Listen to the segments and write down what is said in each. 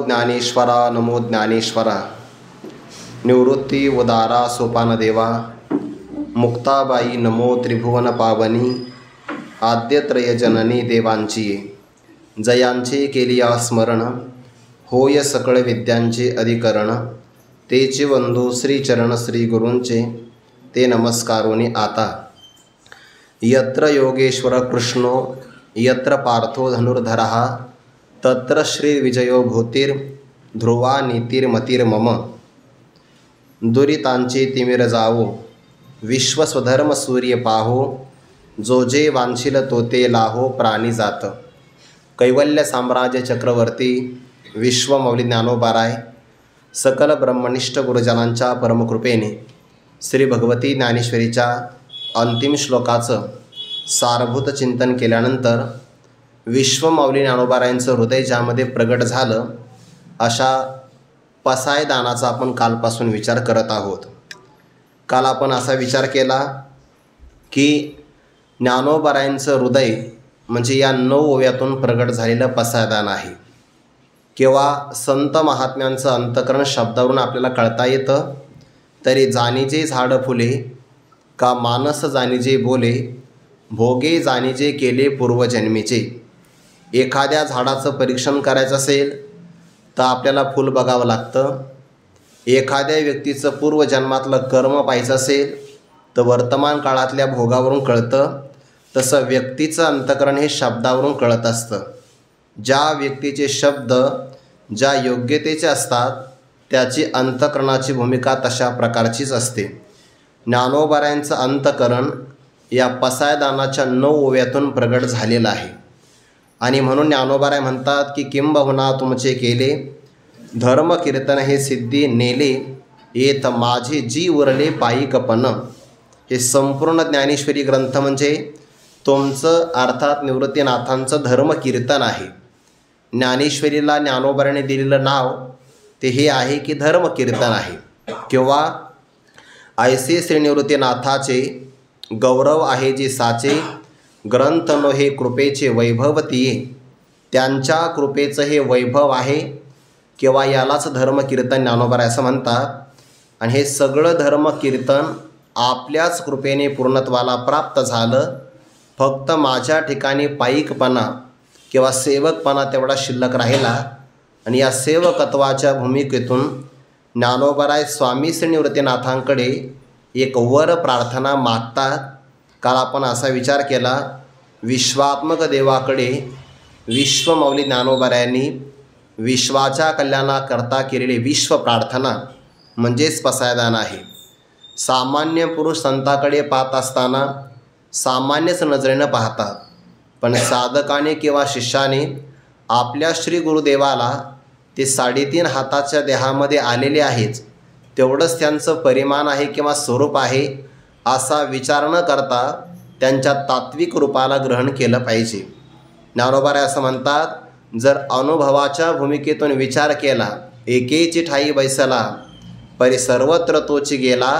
ज्ञानेश्वरा नमो ज्ञानेश्वरा। निवृत्ती उदारा सोपान देवा, मुक्ताबाई नमो त्रिभुवन पावनी। आद्यत्रय जननी देवांची, जयांचे केलिया स्मरण। होय सकळ विद्यांचे अधिकरण, तेचे वंदू श्रीचरण श्री गुरूंचे, ते नमस्कारोनी आता। यत्र योगेश्वर कृष्णो यत्र पार्थो धनुर्धरः, तत्र श्री विजयो भूतिर् ध्रुवा नीतिर्मतिर्मम। दुरितांचे तिमिर जावो, विश्वस्वधर्म सूर्य पाहो। जो जे वांछिल तो ते लाहो, प्राणी जात। कैवल्य साम्राज्य चक्रवर्ती विश्वमौली ज्ञानोबाराय सकल ब्रह्मनिष्ठ गुरुजनांच्या परमकृपेने श्री भगवती ज्ञानेश्वरीच्या अंतिम श्लोकाचं सारभूत चिंतन केल्यानंतर विश्वमौली ज्ञानोबारायांचं हृदय ज्यामध्ये प्रगट झालं, अशा पसायदानाचा आपण कालपासून विचार करत आहोत। काल आपण असा विचार केला की ज्ञानोबारायांचं हृदय म्हणजे या 9 ओव्यातून प्रगट झालेलं पसायदान आहे। किंवा संत महात्म्यांचं अंतकरण शब्दावरून आपल्याला कळता येतं, तरी जाणीजे झाड फुले का मानस जाणीजे बोले, भोगे जाणीजे केले पूर्वजन्मीचे। एखाद्या झाडाचं परीक्षण करायचं असेल तर आपल्याला फूल बघावं लागतं। एखाद्या व्यक्तीचं पूर्वजन्मातलं कर्म पाहायचं असेल तर वर्तमान काळातल्या भोगावरून कळतं। तसं व्यक्तीचं अंतकरण हे शब्दावरून कळत असतं। ज्या व्यक्तीचे शब्द ज्या योग्यतेचे असतात त्याची अंतकरणाची भूमिका तशा प्रकारचीच असते। ज्ञानोबारायांचं अंतकरण या पसायदानाच्या 9 ओव्यातून प्रगट झालेलं आहे। आणि म्हणून ज्ञानोबाराय म्हणतात की किंबहुना तुमचे केले धर्म कीर्तन हे सिद्धी नेले, येत माझे जी उरले पायिकपण। हे संपूर्ण ज्ञानेश्वरी ग्रंथ म्हणजे तुमचं अर्थात निवृत्तीनाथांचं धर्म कीर्तन आहे। ज्ञानेश्वरीला ज्ञानोबाराने दिलेलं नाव ते हे आहे की धर्म कीर्तन आहे, किंवा ऐसे श्री निवृत्तीनाथाचे गौरव आहे जे साचे, ग्रंथ नो हे कृपेचे वैभव तिये। त्यांच्या कृपेचं हे वैभव आहे, किंवा यालाच धर्म कीर्तन ज्ञानोबाराय असं म्हणतात। आणि हे सगळं धर्म कीर्तन आपल्याच कृपेने पूर्णत्वाला प्राप्त झालं। फक्त माझ्या ठिकाणी पायिकपणा किंवा सेवकपणा तेवढा शिल्लक राहिला। आणि या सेवकत्वाच्या भूमिकेतून ज्ञानोबाराय स्वामी श्री निवृत्तीनाथांकडे एक वर प्रार्थना मागतात। काल आपण असा विचार केला, विश्वात्मक देवाकडे विश्वमौली ज्ञानोबारायांनी विश्वाच्या कल्याणाकरता केलेली विश्व प्रार्थना म्हणजेच पसायदान आहे। सामान्य पुरुष संताकडे पाहत असताना सामान्यच नजरेनं पाहतात, पण साधकाने किंवा शिष्याने आपल्या श्री गुरुदेवाला ते 3.5 हाताच्या देहामध्ये आलेले आहेच, तेवढंच त्यांचं परिमाण आहे किंवा स्वरूप आहे असा विचार न करता त्यांच्या तात्विक रूपाला ग्रहण केलं पाहिजे। ज्ञानोबाराय असं म्हणतात, जर अनुभवाच्या भूमिकेतून विचार केला, एकेची ठाई बैसला परी सर्वत्र तोची गेला,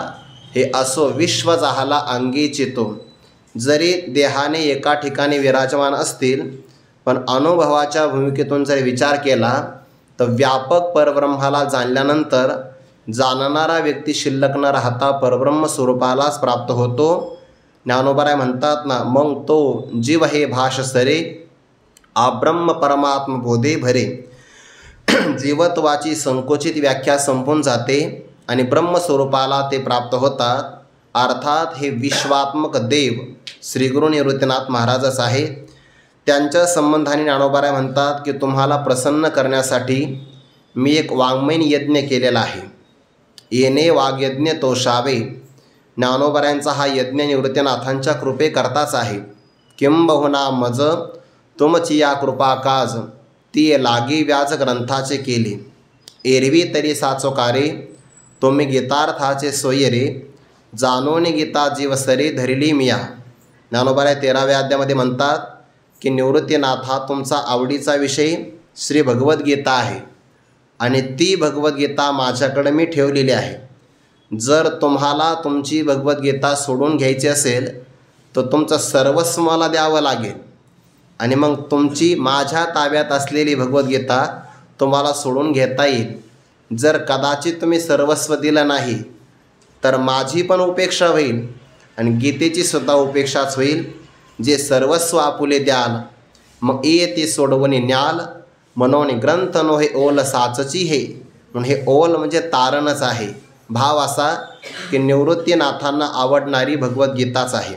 हे असो विश्व जाहला अंगीची तो। जरी देहाने एका ठिकाणी विराजमान असतील, पण अनुभवाच्या भूमिकेतून जर विचार केला तर व्यापक परब्रह्माला जाणल्यानंतर जाणणारा व्यक्ती शिल्लक न राहता परब्रह्म स्वरूपालाच प्राप्त होतो। ज्ञानोबाराय म्हणतात ना, मग तो जीव हे भाष सरे, आब्रह्म परमात्म बोधे भरे। जीवत्वाची संकोचित व्याख्या संपून जाते आणि ब्रह्मस्वरूपाला ते प्राप्त होतात। अर्थात हे विश्वात्मक देव श्री गुरु निवृत्तीनाथ महाराजच आहे। त्यांच्या संबंधाने ज्ञानोबाराय म्हणतात की तुम्हाला प्रसन्न करण्यासाठी मी एक वाङ्मयीन यज्ञ केलेला आहे। येणे वाग्यज्ञ तोषावे। ज्ञानोबारायांचा हा यज्ञ निवृत्तीनाथांच्या कृपेकरताच आहे। किंबहुना मज तुमची या कृपा काज, ती लागी व्याज ग्रंथाचे केले। एरवी तरी साचोकारे, तुम्ही गीतार्थाचे सोयरे, जाणून गीता जीवसरे धरिली मिया। ज्ञानोबाराय 13व्या अध्यायामध्ये म्हणतात की निवृत्तीनाथ हा तुमचा आवडीचा विषय श्री भगवद्गीता आहे, आणि ती भगवद्गीता माझ्याकडे मी ठेवलेली आहे। जर तुम्हाला तुमची भगवद्गीता सोडून घ्यायची असेल तर तुमचं सर्वस्व मला द्यावं लागेल, आणि मग तुमची माझ्या ताब्यात असलेली भगवद्गीता तुम्हाला सोडून घेता येईल। जर कदाचित तुम्ही सर्वस्व दिलं नाही तर माझी पण उपेक्षा होईल आणि गीतेची सुद्धा उपेक्षाच होईल। जे सर्वस्व आपुले द्याल मग येते सोडवणे न्याल, म्हणून ग्रंथ नो हे ओल साचची हे। म्हणून हे ओल म्हणजे तारणच आहे। भाव असा की निवृत्तीनाथांना आवडणारी भगवद्गीताच आहे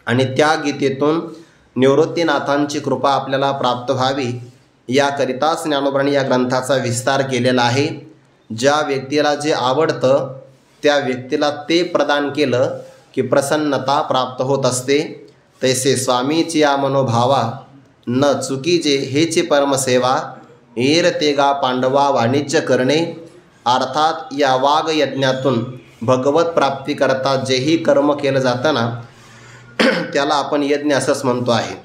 आणि त्या गीतेतून निवृत्तीनाथांची कृपा आपल्याला प्राप्त व्हावी याकरिताच ज्ञानोबांनी या ग्रंथाचा विस्तार केलेला आहे। ज्या व्यक्तीला जे आवडतं त्या व्यक्तीला ते प्रदान केलं की प्रसन्नता प्राप्त होत असते। तैसे स्वामीची या मनोभावा न चुकीजे हेची परमसेवा, एर तेगा पांडवा वाणिज्य करणे। अर्थात या वाघ यज्ञातून भगवत प्राप्तीकरता जेही कर्म केलं जातं ना त्याला आपण यज्ञ असंच म्हणतो आहे।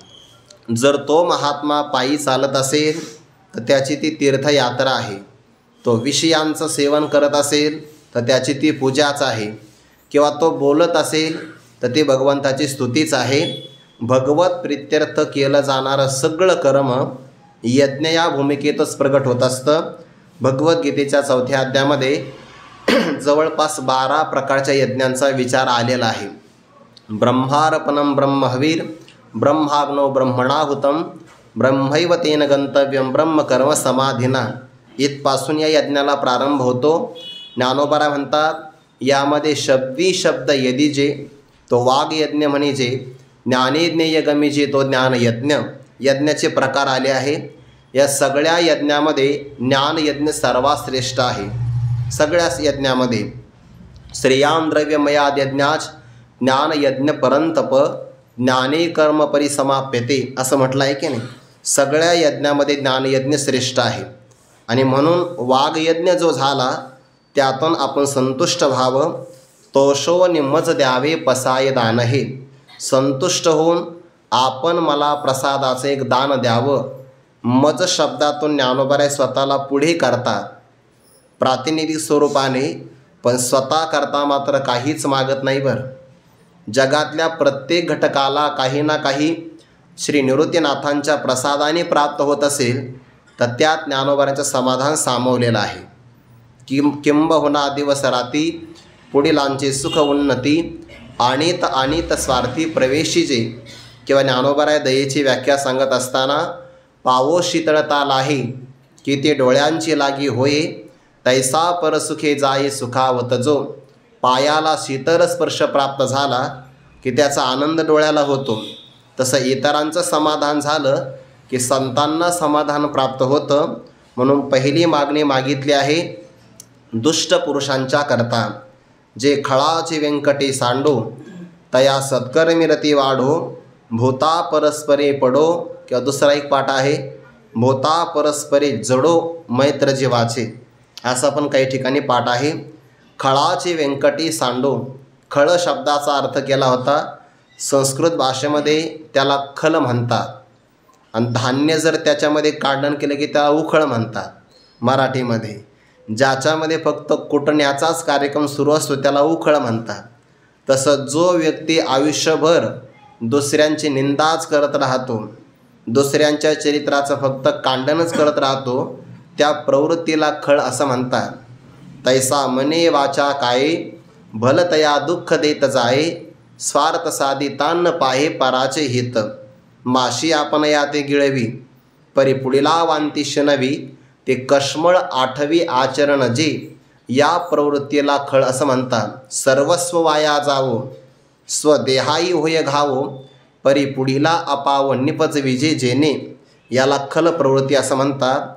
जर तो महात्मा पायी चालत असेल तर त्याची ती तीर्थयात्रा आहे। तो विषयांचं सेवन करत असेल तर त्याची ती पूजाच आहे, किंवा तो बोलत असेल तर ती भगवंताची स्तुतीच आहे। भगवत प्रित्यर्थ केलं जाणारं सगळं कर्म यज्ञ या भूमिकेतच प्रगट होत असतं। भगवद्गीतेच्या 4थ्या अध्यायामध्ये जवळपास 12 प्रकारच्या यज्ञांचा विचार आलेला आहे। ब्रह्मार्पणम ब्रह्महवीर, ब्रह्माग्नो ब्रह्मणाहुतम, ब्रह्मैव तेन गंतव्यम ब्रह्मकर्म समाधिना, इथपासून या यज्ञाला प्रारंभ होतो। ज्ञानोबा म्हणतात यामध्ये शब्दी शब्द यदीजे तो वाघ यज्ञ म्हणजे, ज्ञानेज्ञेय गमीजे तो ज्ञानयज्ञ। यज्ञाचे प्रकार आले आहे। या सगळ्या यज्ञामध्ये ज्ञानयज्ञ सर्वात श्रेष्ठ आहे। सगळ्या यज्ञामध्ये श्रेयान द्रव्यमयाद यज्ञाच ज्ञानयज्ञ परंतप ज्ञाने कर्म परिसमाप्यते असं म्हटलं आहे की नाही। सगळ्या यज्ञामध्ये ज्ञानयज्ञ श्रेष्ठ आहे आणि म्हणून वाघयज्ञ जो झाला त्यातून आपण संतुष्ट व्हावं। तोषो निमज द्यावे पसाय दान हे, संतुष्ट होऊन आपण मला प्रसादाचं एक दान द्यावं। मज शब्दातून ज्ञानोबा स्वतःला पुढे करतात प्रातिनिधिक स्वरूपाने, पण स्वतः करता मात्र काहीच मागत नाही बरं। जगातल्या प्रत्येक घटकाला काही ना काही श्री निवृत्तीनाथांच्या प्रसादाने प्राप्त होत असेल तर त्यात ज्ञानोबांचं समाधान सामावलेलं आहे। किंबहुना दिवस राती पुढीलांचे सुख उन्नती, आणित आणित स्वार्थी प्रवेशीजे। किंवा ज्ञानोबा दयेची व्याख्या सांगत असताना, पावो शीतळता लाही की ते डोळ्यांची लागी होये, तैसा परसुखे जाये सुखावत जो। पायाला शीतल स्पर्श प्राप्त झाला की त्याचा आनंद डोळ्याला होतो, तसं इतरांचं समाधान झालं की संतांना समाधान प्राप्त होतं। म्हणून पहिली मागणी मागितली आहे दुष्ट पुरुषांच्या करता, जे खळाचे व्यंकटे सांडो, तया सत्कर्मी रती वाढो, भूता परस्परे पडो। किंवा दुसरा एक पाठ आहे भूता परस्परे जडो मैत्र जीवाचे, असा पण काही ठिकाणी पाठ आहे। खळाचे व्यंकटी सांडो, खळ शब्दाचा अर्थ केला होता संस्कृत भाषेमध्ये त्याला खल म्हणतात, आणि धान्य जर त्याच्यामध्ये काढण केलं की त्याला उखळ म्हणतात मराठीमध्ये। ज्याच्यामध्ये फक्त कुटण्याचाच कार्यक्रम सुरू असतो त्याला उखळ म्हणतात। तसं जो व्यक्ती आयुष्यभर दुसऱ्यांची निंदाच करत राहतो, दुसऱ्यांच्या चरित्राचं फक्त कांडनच करत राहतो, त्या प्रवृत्तीला खळ असं म्हणतात। तैसा मने वाचा काये, भलतया दुःख देत जाये, स्वार्थ साधी तान पाहे पराचे हित। माशी आपण या ते गिळवी, परी पुढीला वांती शनवी, ते कश्मळ आठवी आचरण जे, या प्रवृत्तीला खळ असं म्हणतात। सर्वस्व वाया जावो, स्वदेहाई होय घावो, परी पुढीला अपाव निपज विजे जेने, याला खल प्रवृत्ती असं म्हणतात।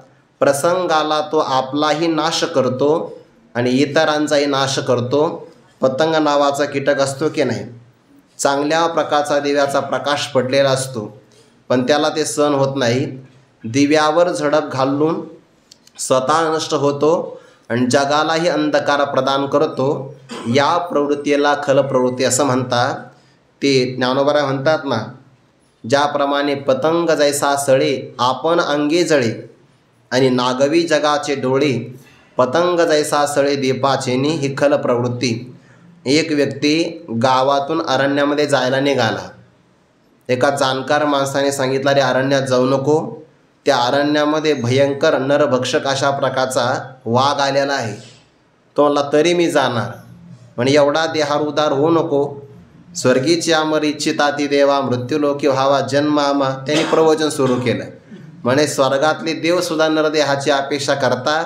प्रसंगाला तो आपलाही नाश करतो आणि इतरांचाही नाश करतो। पतंग नावाचा कीटक असतो की नाही, चांगल्या प्रकारचा दिव्याचा प्रकाश पडलेला असतो पण त्याला ते सहन होत नाही, दिव्यावर झडप घालून स्वतः नष्ट होतो आणि जगालाही अंधकार प्रदान करतो। या प्रवृत्तीला खल प्रवृत्ती असं म्हणतात। ते ज्ञानोबा म्हणतात ना, ज्याप्रमाणे पतंग जैसा सळे आपण अंगे जळे, आणि नागवी जगाचे डोळे पतंग जैसा सळे दीपाचेनी, ही खल प्रवृत्ती। एक व्यक्ती गावातून अरण्यामध्ये जायला निघाला। एका जाणकार माणसाने सांगितलं, अरे अरण्यात जाऊ नको, त्या अरण्यामध्ये भयंकर नरभक्षक अशा प्रकारचा वाघ आलेला आहे. तो म्हणला तरी मी जाणार. म्हणे एवढा देहार उदार होऊ नको. स्वर्गीची अमर इच्छिता ती देवा, मृत्यूलोकी व्हावा जन्म आमा. त्यांनी प्रवचन सुरू केलं. म्हणे स्वर्गातले देवसुद्धा नरदेहाची अपेक्षा करतात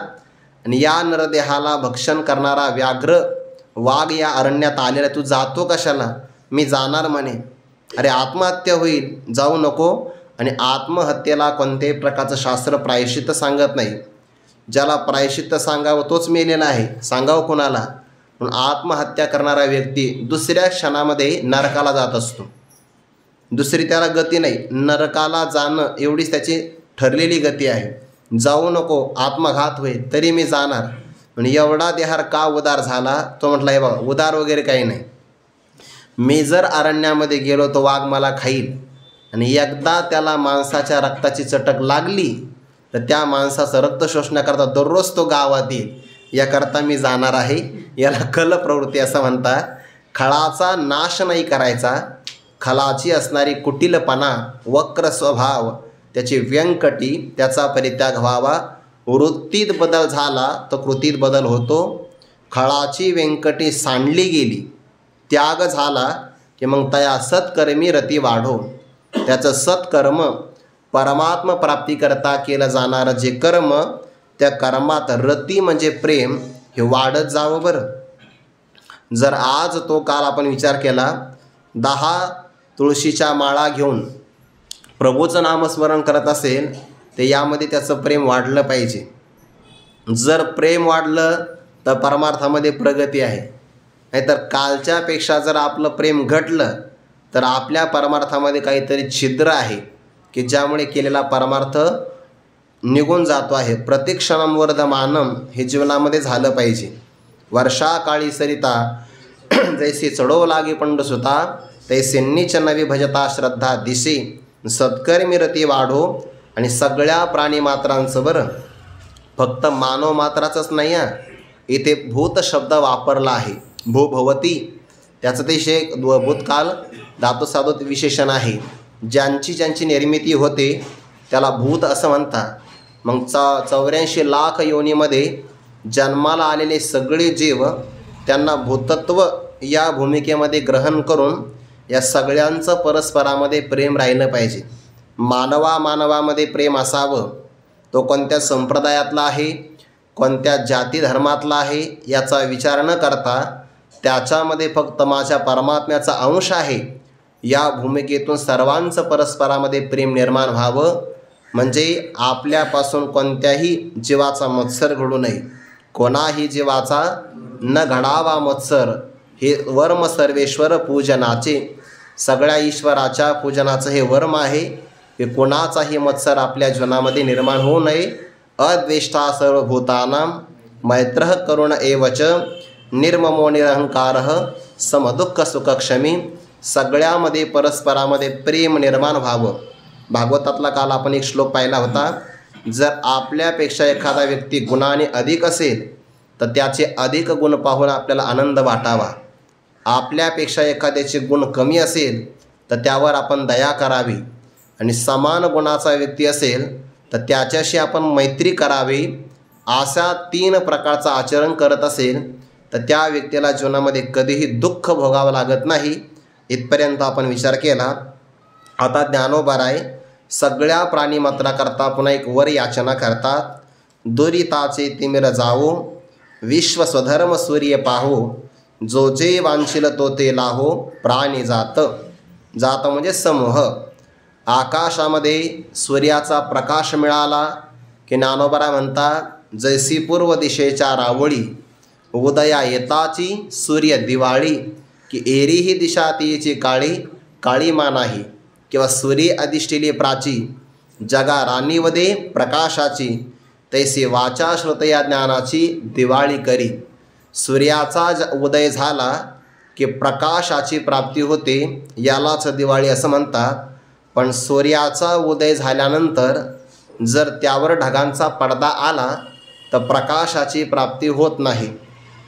आणि या नरदेहाला भक्षण करणारा व्याघ्र वाघ या अरण्यात आलेला, तू जातो कशाला? मी जाणार म्हणे. अरे आत्महत्या होईल, जाऊ नको. आणि आत्महत्येला कोणत्याही प्रकारचं शास्त्र प्रायश्चित्त सांगत नाही. ज्याला प्रायश्चित्त सांगावं तोच मेलेला आहे, सांगावं कोणाला? म्हणून आत्महत्या करणारा व्यक्ती दुसऱ्या क्षणामध्ये नरकाला जात असतो. दुसरी त्याला गती नाही, नरकाला जाणं एवढीच त्याची ठरलेली गती आहे. जाऊ नको, आत्मघात होईल, तरी मी जाणार. म्हणजे एवढा देहार का उदार झाला? तो म्हटला हे बघा उदार वगैरे काही नाही. मी जर अरण्यामध्ये गेलो तो वाघ मला खाईल आणि एकदा त्याला माणसाच्या रक्ताची चटक लागली तर त्या माणसाचं रक्त शोषण्याकरता दररोज तो गावात येईल. याकरता मी जाणार आहे. याला कल प्रवृत्ती असं म्हणतात. खळाचा नाश नाही करायचा, खलाची असणारी कुटिलपणा, वक्र स्वभाव, त्याची व्यंकटी, त्याचा परित्याग व्हावा. वृत्तीत बदल झाला तर कृतीत बदल होतो. खळाची व्यंकटी सांडली गेली, त्याग झाला की मग तया सत्कर्मी रती वाढो. त्याचं सत्कर्म परमात्म प्राप्तीकरता केलं जाणारं जे कर्म, त्या कर्मात रती म्हणजे प्रेम हे वाढत जावं. बरं, जर आज तो काल आपण विचार केला 10 तुळशीच्या माळा घेऊन प्रभूचं नामस्मरण करत असेल तर यामध्ये त्याचं प्रेम वाढलं पाहिजे. जर प्रेम वाढलं तर परमार्थामध्ये प्रगती आहे. नाहीतर कालच्यापेक्षा जर आपलं प्रेम घटलं तर आपल्या परमार्थामध्ये काहीतरी छिद्र आहे की ज्यामुळे केलेला परमार्थ निघून जातो आहे. प्रतिक्षणम वर्धमानम हे जीवनामध्ये झालं पाहिजे. वर्षा काळी सरिता जैसे चढो लागे पंडसुता, तैसे नीच नवी भजता श्रद्धा दिसे. सत्कर्मी रती वाढो. आणि सगळ्या प्राणीमात्रांचं, बरं फक्त मानव मात्राचंच नाही आहे, इथे भूत शब्द वापरला आहे. भूभवती त्याचं ते भूतकाल धातुसाधूत विशेषण आहे. ज्यांची निर्मिती होते त्याला भूत असं म्हणतात. मग 84 लाख योनीमध्ये जन्माला आलेले सगळे जीव त्यांना भूतत्व या भूमिकेमध्ये ग्रहण करून या सगळ्यांचं परस्परामध्ये प्रेम राहिलं पाहिजे. मानवामध्ये प्रेम असावं. तो कोणत्या संप्रदायातला आहे, कोणत्या जाती धर्मातला आहे याचा विचार न करता त्याच्यामध्ये फक्त माझ्या परमात्म्याचा अंश आहे या भूमिकेतून सर्वांचं परस्परामध्ये प्रेम निर्माण व्हावं. म्हणजे आपल्यापासून कोणत्याही जीवाचा मत्सर घडू नये. कोणाही जीवाचा न घडावा मत्सर. हे वर्म सर्वेश्वर पूजनाचे. सगळ्या ईश्वराच्या पूजनाचं हे वर्म आहे की कोणाचाही मत्सर आपल्या जीवनामध्ये निर्माण होऊ नये. अद्वेष्टा सर्वभूतानां मैत्रः करुण एवच निर्ममो निरहंकारः समदुःख सुखक्षमी. सगळ्यामध्ये परस्परामध्ये प्रेम निर्माण व्हावं. भागवतातला काल आपण एक श्लोक पाहिला होता. जर आपल्यापेक्षा एखादा व्यक्ती गुणाने अधिक असेल तर त्याचे अधिक गुण पाहून आपल्याला आनंद वाटावा. आपल्यापेक्षा एखाद्याचे गुण कमी असेल तर त्यावर आपण दया करावी. आणि समान गुणाचा व्यक्ती असेल तर त्याच्याशी आपण मैत्री करावी. अशा 3 प्रकारचं आचरण करत असेल तर त्या व्यक्तीला जीवनामध्ये कधीही दुःख भोगावं लागत नाही. इथपर्यंत आपण विचार केला. आता ज्ञानोबराय सगळ्या प्राणीमात्राकरता पुन्हा एक वर याचना करतात. दुरिताचे तिमिर जावो, विश्व स्वधर्म सूर्य पाहो, जो जे वांछिल तो ते लाहो, प्राणी जात. जात म्हणजे समूह. आकाशामध्ये सूर्याचा प्रकाश मिळाला की ज्ञानोबराय म्हणतात जैसी पूर्व दिशेच्या रावळी, उदया येताची सूर्य दिवाळी, की एरीही दिशा तिची काळी, काळीमा नाही. किंवा सूर्य अधिष्ठिली प्राची, जगा राणीवदे प्रकाशाची, तैसे वाचा श्रुतया ज्ञानाची दिवाळी करी. सूर्याचा उदय झाला की प्रकाशाची प्राप्ती होते, यालाच दिवाळी असं म्हणतात. पण सूर्याचा उदय झाल्यानंतर जर त्यावर ढगांचा पडदा आला तर प्रकाशाची प्राप्ती होत नाही.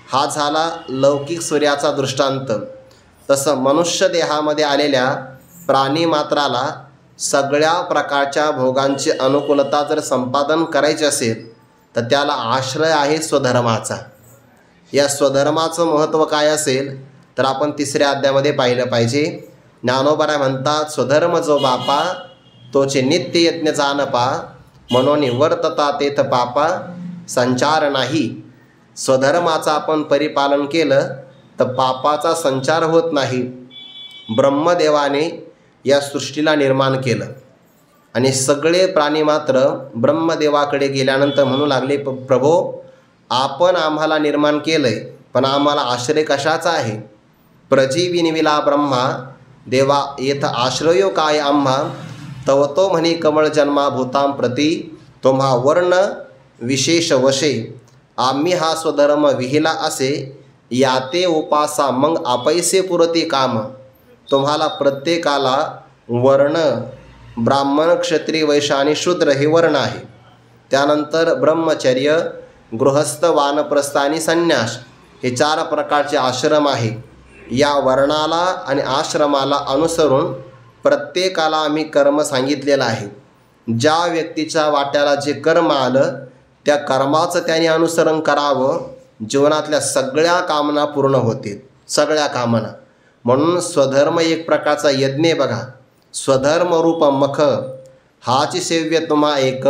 हा झाला लौकिक सूर्याचा दृष्टांत. तसं मनुष्य देहामध्ये आलेल्या प्राणीमात्राला सगळ्या प्रकारच्या भोगांची अनुकूलता जर संपादन करायची असेल तर त्याला आश्रय आहे स्वधर्माचा. या स्वधर्माचं महत्त्व काय असेल तर आपण 3ऱ्या अध्यायामध्ये पाहिलं पाहिजे. ज्ञानोबा म्हणतात, स्वधर्म जो बापा तोचे नित्य यज्ञ जानपा, म्हणून वर्तता तेथ पापा संचार नाही. स्वधर्माचं आपण परिपालन केलं तर पापाचा संचार होत नाही. ब्रह्मदेवाने या सृष्टीला निर्माण केलं आणि सगळे प्राणी मात्र ब्रह्मदेवाकडे गेल्यानंतर म्हणू लागले, प्रभो आपण आम्हाला निर्माण केलंय पण आम्हाला आश्रय कशाचा आहे. प्रजीविनिविला ब्रह्मा देवा येथ आश्रयो काय आम्हा, तव तो म्हणे कमळ जन्मा भूतां प्रती, तुम्हा वर्ण विशेष वशे, आम्ही हा स्वधर्म विहिला असे, याते उपासा मग आपैसे पुरती काम. तुम्हाला प्रत्येकाला वर्ण ब्राह्मण क्षत्रिय वैश्य आणि शूद्र हे वर्ण आहे. त्यानंतर ब्रह्मचर्य गृहस्थ वानप्रस्थ आणि संन्यास हे 4 प्रकारचे आश्रम आहे. या वर्णाला आणि आश्रमाला अनुसरून प्रत्येकाला आम्ही कर्म सांगितलेलं आहे. ज्या व्यक्तीच्या वाट्याला जे कर्म आलं त्या कर्माचं त्याने अनुसरण करावं. जीवनातल्या सगळ्या कामना पूर्ण होतील, सगळ्या कामना. म्हणून स्वधर्म एक प्रकारचा यज्ञ आहे बघा. स्वधर्म रूप मख हाची सेव्य तुम्हा एक,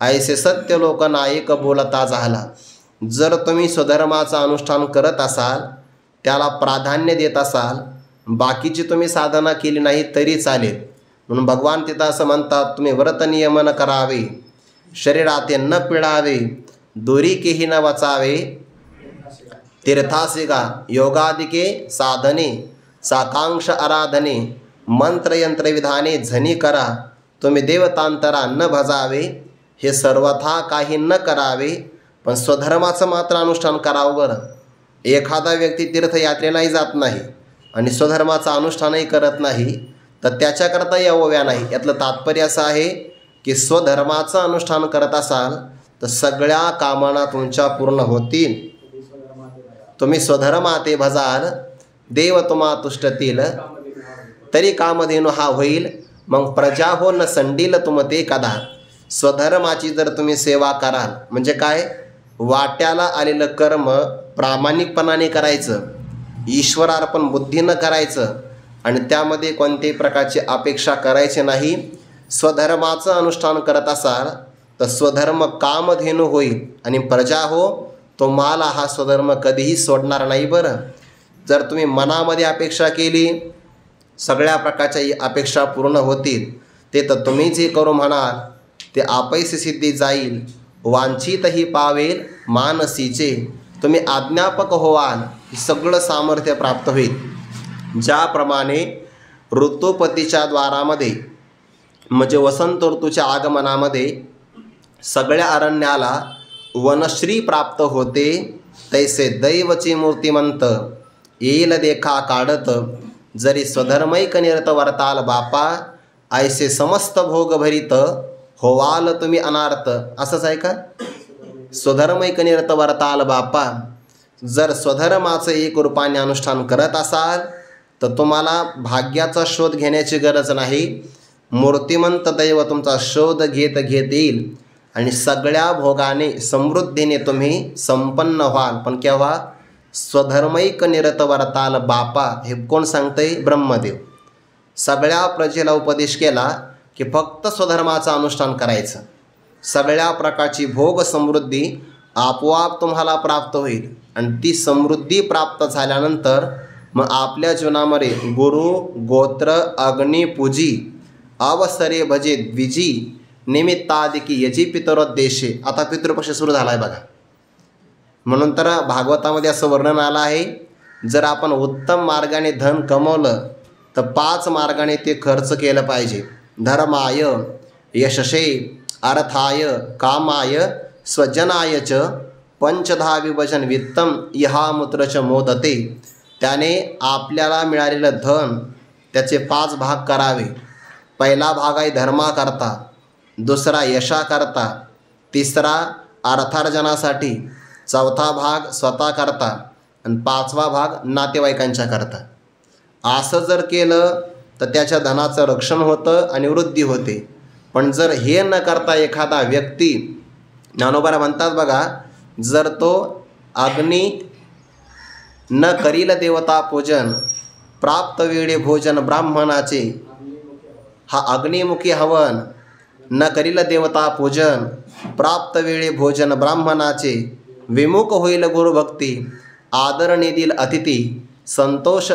ऐसे सत्य लोक नायक बोलता झाला. जर तुम्ही स्वधर्माचं अनुष्ठान करत असाल, त्याला प्राधान्य देत असाल, बाकीची तुम्ही साधना केली नाही तरी चालेल. म्हणून भगवान तिथं असं म्हणतात, तुम्ही व्रत नियमन करावे, शरीराते न पिळावे, दुरीकेही न वचावे, तीर्थासिगा योगादिके साधने, साकांक्ष आराधने, मंत्रयंत्र विधाने झनी करा, तुम्ही देवतांतरा न भजावे. हे सर्वथा काही न करावे पण स्वधर्माचं मात्र अनुष्ठान करावं. बरं, एखादा व्यक्ती तीर्थयात्रेलाही जात नाही आणि स्वधर्माचं अनुष्ठानही करत नाही तर त्याच्याकरता यावव्या नाही. यातलं तात्पर्य असं आहे की स्वधर्माचं अनुष्ठान करत असाल तर सगळ्या कामना तुमच्या पूर्ण होतील. तुम्ही स्वधर्माते भजाल देव तुम्हा तुष्टतील, तरी कामधेनु हा होईल. मग प्रजा हो न संडील तुम ते कदा. स्वधर्माची जर तुम्ही सेवा कराल म्हणजे काय, वाट्याला आलेलं कर्म प्रामाणिकपणाने करायचं, ईश्वरार्पण बुद्धीनं करायचं आणि त्यामध्ये कोणत्याही प्रकारची अपेक्षा करायची नाही. स्वधर्माचं अनुष्ठान करत असाल तर स्वधर्म कामधेनु होईल आणि प्रजा हो तुम्हाला हा स्वधर्म कधीही सोडणार नाही. बरं, जर तुम्ही मनामध्ये अपेक्षा केली सगळ्या प्रकारच्या अपेक्षा पूर्ण होतील, ते तर तुम्ही जे करू म्हणाल ते आपैसे सिद्धी जाईल. वांछितही पावेल मानसीचे, तुम्ही आज्ञापक होवाल हे सगळं सामर्थ्य प्राप्त होईल. ज्याप्रमाणे ऋतुपतीच्या द्वारामध्ये म्हणजे वसंत ऋतूच्या आगमनामध्ये सगळ्या अरण्याला वनश्री प्राप्त होते, तैसे दैवची मूर्तिमंत येईल देखा काढत, जरी स्वधर्मैक निरत वर्ताल बापा, ऐसे समस्त भोग भरित होवाल तुम्ही अनार्थ. असंच आहे का, स्वधर्मैक निरत वर्ताल बापा. जर स्वधर्माचं एक रूपाने अनुष्ठान करत असाल तर तुम्हाला भाग्याचा शोध घेण्याची गरज नाही. मूर्तिमंत दैव तुमचा शोध घेत घेत येईल आणि सगळ्या भोगाने समृद्धीने तुम्ही संपन्न व्हाल. पण केव्हा, स्वधर्मैक निरत वर्ताल बापा. हे कोण सांगतंय, ब्रह्मदेव. सगळ्या प्रजेला उपदेश केला की फक्त स्वधर्माचं अनुष्ठान करायचं, सगळ्या प्रकारची भोग समृद्धी आपोआप तुम्हाला प्राप्त होईल. आणि ती समृद्धी प्राप्त झाल्यानंतर मग आपल्या जीवनामध्ये गुरु गोत्र अग्नी पूजी अवसरे भजे द्विजी निमित्तादिकी यजी पितरोद्देशे. आता पितृपक्ष सुरू झाला आहे बघा. म्हणून तर भागवतामध्ये असं वर्णन आलं आहे, जर आपण उत्तम मार्गाने धन कमवलं तर 5 मार्गाने ते खर्च केलं पाहिजे. धर्माय, यशसे, अर्थाय, कामाय, स्वजनाय च, पंचधा विभजन वित्तम इहामुत्रच मोदते. त्याने आपल्याला मिळालेलं धन त्याचे 5 भाग करावे. पहिला भाग आहे धर्माकरता, दुसरा यशाकरता, तिसरा अर्थार्जनासाठी, चौथा भाग स्वतःकरता आणि 5वा भाग नातेवाईकांच्या करता. असं जर केलं तर त्याच्या धनाचं रक्षण होतं आणि वृद्धी होते. पण जर हे न करता एखादा व्यक्ती, ज्ञानोबा म्हणतात बघा, जर तो अग्नी न करील देवता पूजन, प्राप्त वेळे भोजन ब्राह्मणाचे, हा अग्निमुखी हवन न करील देवता पूजन, प्राप्त वेळे भोजन ब्राह्मणाचे, विमुख होईल गुरुभक्ती, आदर निदिल अतिथी संतोष,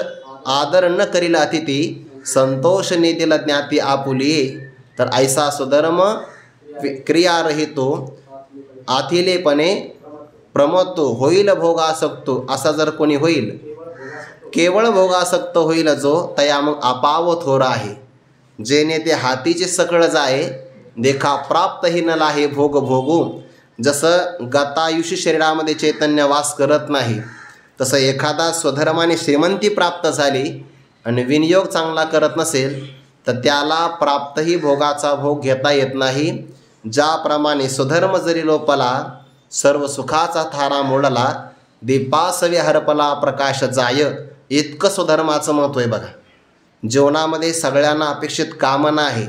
आदर न करील अतिथी संतोष निदिल ज्ञाती आपुलिये. तर ऐसा स्वधर्म क्रियारहितो आथिलेपणे प्रमोतो होईल भोगासक्तो. असा जर कोणी होईल, केवळ भोगासक्त होईल जो, तया मग अपाव थोर आहे. जेने ते हातीचे सकळ जाये, देखा प्राप्त ही न लाहे भोग भोगू. जसं गतायुष्य शरीरामध्ये चैतन्य वास करत नाही, तसं एखादा स्वधर्माने श्रीमंती प्राप्त झाली आणि विनियोग चांगला करत नसेल तर त्याला प्राप्तही भोगाचा भोग घेता येत नाही. ज्याप्रमाणे स्वधर्म जरी लोपला, सर्व सुखाचा थारा मोडला, दीपासवे हरपला प्रकाश जाय. इतकं स्वधर्माचं महत्त्व आहे बघा. जीवनामध्ये सगळ्यांना अपेक्षित कामना आहे,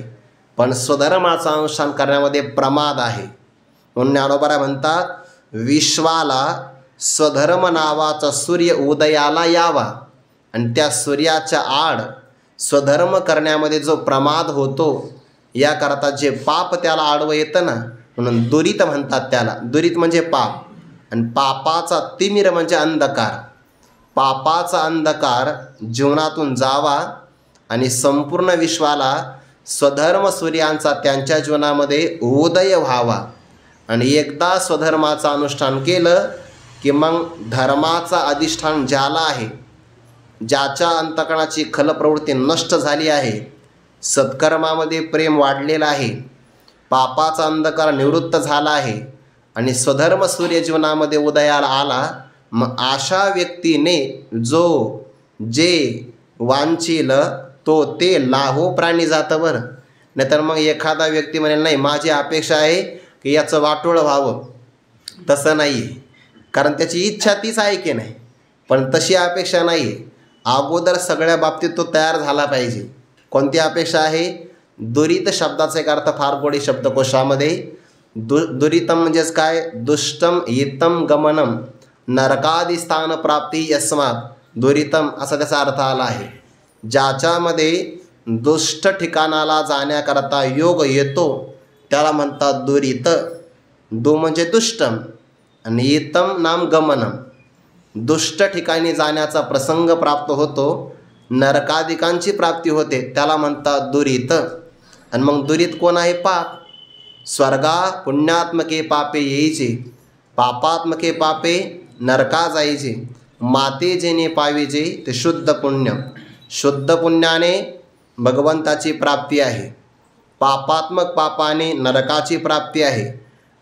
पण स्वधर्माचा अनुष्ठान करण्यामध्ये प्रमाद आहे. म्हणून ज्ञानोबा म्हणतात, विश्वाला स्वधर्म नावाचा सूर्य उदयाला यावा, आणि त्या सूर्याच्या आड स्वधर्म करण्यामध्ये जो प्रमाद होतो, याकरता जे पाप त्याला आडवं येतं ना, म्हणून दुरित म्हणतात त्याला. दुरित म्हणजे पाप, आणि पापाचा तिमिर म्हणजे अंधकार. पापाचा अंधकार जीवनातून जावा आणि संपूर्ण विश्वाला स्वधर्म सूर्यांचा त्यांच्या जीवनामध्ये उदय व्हावा. आणि एकदा स्वधर्माचं अनुष्ठान केलं की मग धर्माचा अधिष्ठान ज्याला आहे, ज्याच्या अंतकरणाची खलप्रवृत्ती नष्ट झाली आहे, सत्कर्मामध्ये प्रेम वाढलेलं आहे, पापाचा अंधकार निवृत्त झाला आहे आणि स्वधर्म सूर्य जीवनामध्ये उदयाला आला, मग अशा व्यक्तीने जो जे वांछील तो ते लाहो प्राणी जातं बरं. नाहीतर मग एखादा व्यक्ती म्हणेल, नाही माझी अपेक्षा आहे की याचं वाटोळं व्हावं. तसं नाही आहे, कारण त्याची इच्छा तीच आहे की नाही, पण तशी अपेक्षा नाही आहे. अगोदर सगळ्या बाबतीत तो तयार झाला पाहिजे. कोणती अपेक्षा आहे? दुरित शब्दाचा एक अर्थ फार गोडी शब्दकोशामध्ये. दुरितम म्हणजेच काय? दुष्टम हितम गमनम नरकादी स्थान प्राप्ती यस्मात दुरितम असा त्याचा अर्थ आला आहे. ज्याच्यामध्ये दुष्ट ठिकाणाला जाण्याकरता योग येतो त्याला म्हणतात दुरित. दु म्हणजे दुष्टम आणि हितम नाम गमनम. दुष्ट ठिकाणी जाण्याचा प्रसंग प्राप्त होतो, नरकादिकांची प्राप्ती होते, त्याला म्हणतात दुरित. आणि मग दुरित कोण आहे? पाप. स्वर्गा पुण्यात्मके पापे येईचे, पापात्मके पापे नरका जायचे. माते जेने पाविजे ते शुद्ध पुण्य. शुद्ध पुण्याने भगवंताची प्राप्ती आहे, पापात्मक पापाने नरकाची प्राप्ती आहे.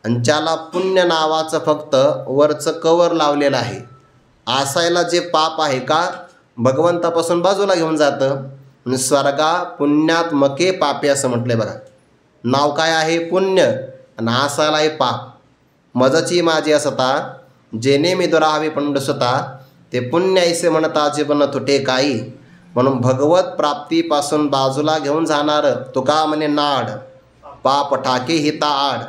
आणि ज्याला पुण्य नावाचं फक्त वरचं कवर लावलेलं आहे, असायला जे पाप आहे का भगवंतापासून बाजूला घेऊन जातं. स्वर्गा पुण्यात्मके पापे असं म्हटलं बघा. नाव काय आहे? पुण्य, आणि असायला आहे पाप. मजची माझी असता जेने मी दुरावे पंडसता, ते पुण्य ऐसे म्हणता जीवन तुटे काही. म्हणून भगवत प्राप्तीपासून बाजूला घेऊन जाणारं तुका म्हणे नाड, पाप ठाके हिता आड.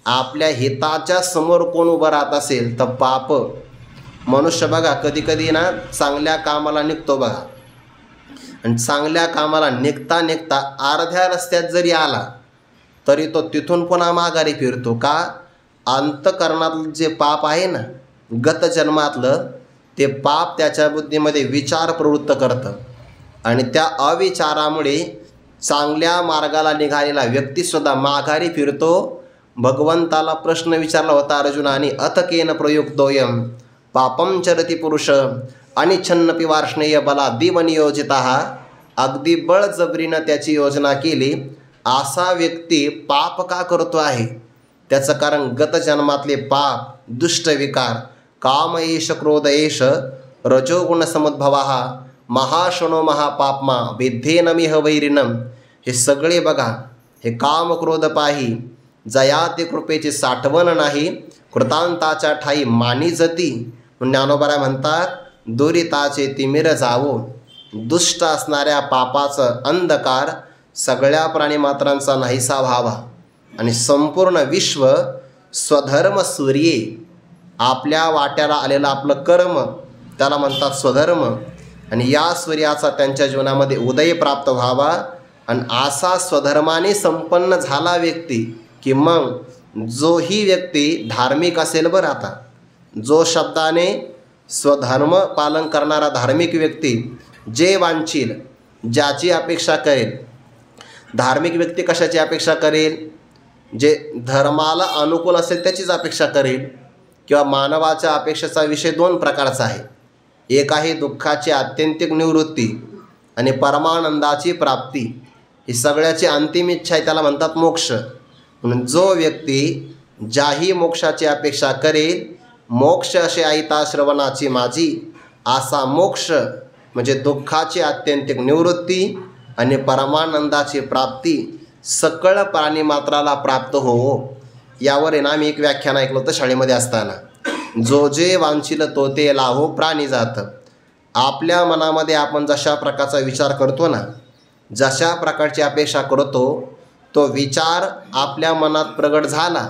आपल्या हिताच्या समोर कोण उभं राहत असेल तर पाप. मनुष्य बघा कधी कधी ना चांगल्या कामाला निघतो बघा, आणि चांगल्या कामाला निघता निघता अर्ध्या रस्त्यात जरी आला तरी तो तिथून पुन्हा माघारी फिरतो. का? अंतकरणातलं जे पाप आहे ना, गत जन्मातलं ते पाप त्याच्या बुद्धीमध्ये विचार प्रवृत्त करतं, आणि त्या अविचारामुळे चांगल्या मार्गाला निघालेला व्यक्तीसुद्धा माघारी फिरतो. भगवंताला प्रश्न विचारला होता अर्जुनाने, अथकेन प्रयुक्तोयम पापम चरती पुरुष अनिच्छन्न वार्ष्णेय बला दिवनियोजिता. अगदी बळजबरीनं त्याची योजना केली. असा व्यक्ती पाप का करतो आहे? त्याचं कारण गत जन्मातले पाप, दुष्ट विकार, काम एष क्रोध एष रजोगुण समुद्भवा महाशनो महापापमा विद्धेनमिह वैरिणम. हे सगळे बघा, हे काम क्रोध पाही जया ते कृपेची साठवण नाही, कृतांताच्या ठाई मानी जती. ज्ञानोबा म्हणतात दुरिताचे तिमिर जावो. दुष्ट असणाऱ्या पापाचं अंधकार सगळ्या प्राणीमात्रांचा नाहीसा व्हावा आणि संपूर्ण विश्व स्वधर्म सूर्ये, आपल्या वाट्याला आलेलं आपलं कर्म त्याला म्हणतात स्वधर्म, आणि या सूर्याचा त्यांच्या जीवनामध्ये उदय प्राप्त व्हावा. आणि असा स्वधर्माने संपन्न झाला व्यक्ती की मग जोही व्यक्ती धार्मिक असेल, बरं आता जो शब्दाने स्वधर्म पालन करणारा धार्मिक व्यक्ती जे वांछील, ज्याची अपेक्षा करेल. धार्मिक व्यक्ती कशाची अपेक्षा करेल? जे धर्माला अनुकूल असेल त्याचीच अपेक्षा करेल. किंवा मानवाच्या अपेक्षेचा विषय दोन प्रकारचा आहे. एक आहे दुःखाची आत्यंतिक निवृत्ती आणि परमानंदाची प्राप्ती. ही सगळ्याची अंतिम इच्छा आहे, त्याला म्हणतात मोक्ष. म्हणून जो व्यक्ती ज्याही मोक्षाची अपेक्षा करेल, मोक्ष असे ऐता श्रवणाची माझी, असा मोक्ष म्हणजे दुःखाची आत्यंतिक निवृत्ती आणि परमानंदाची प्राप्ती सकळ प्राणीमात्राला प्राप्त हो. यावर आहे ना, मी एक व्याख्यान ऐकलं होतं शाळेमध्ये असताना. जो जे वांछील तो ते लाहो प्राणी जात. आपल्या मनामध्ये आपण जशा प्रकारचा विचार करतो ना, जशा प्रकारची अपेक्षा करतो, तो विचार आपल्या मनात प्रगट झाला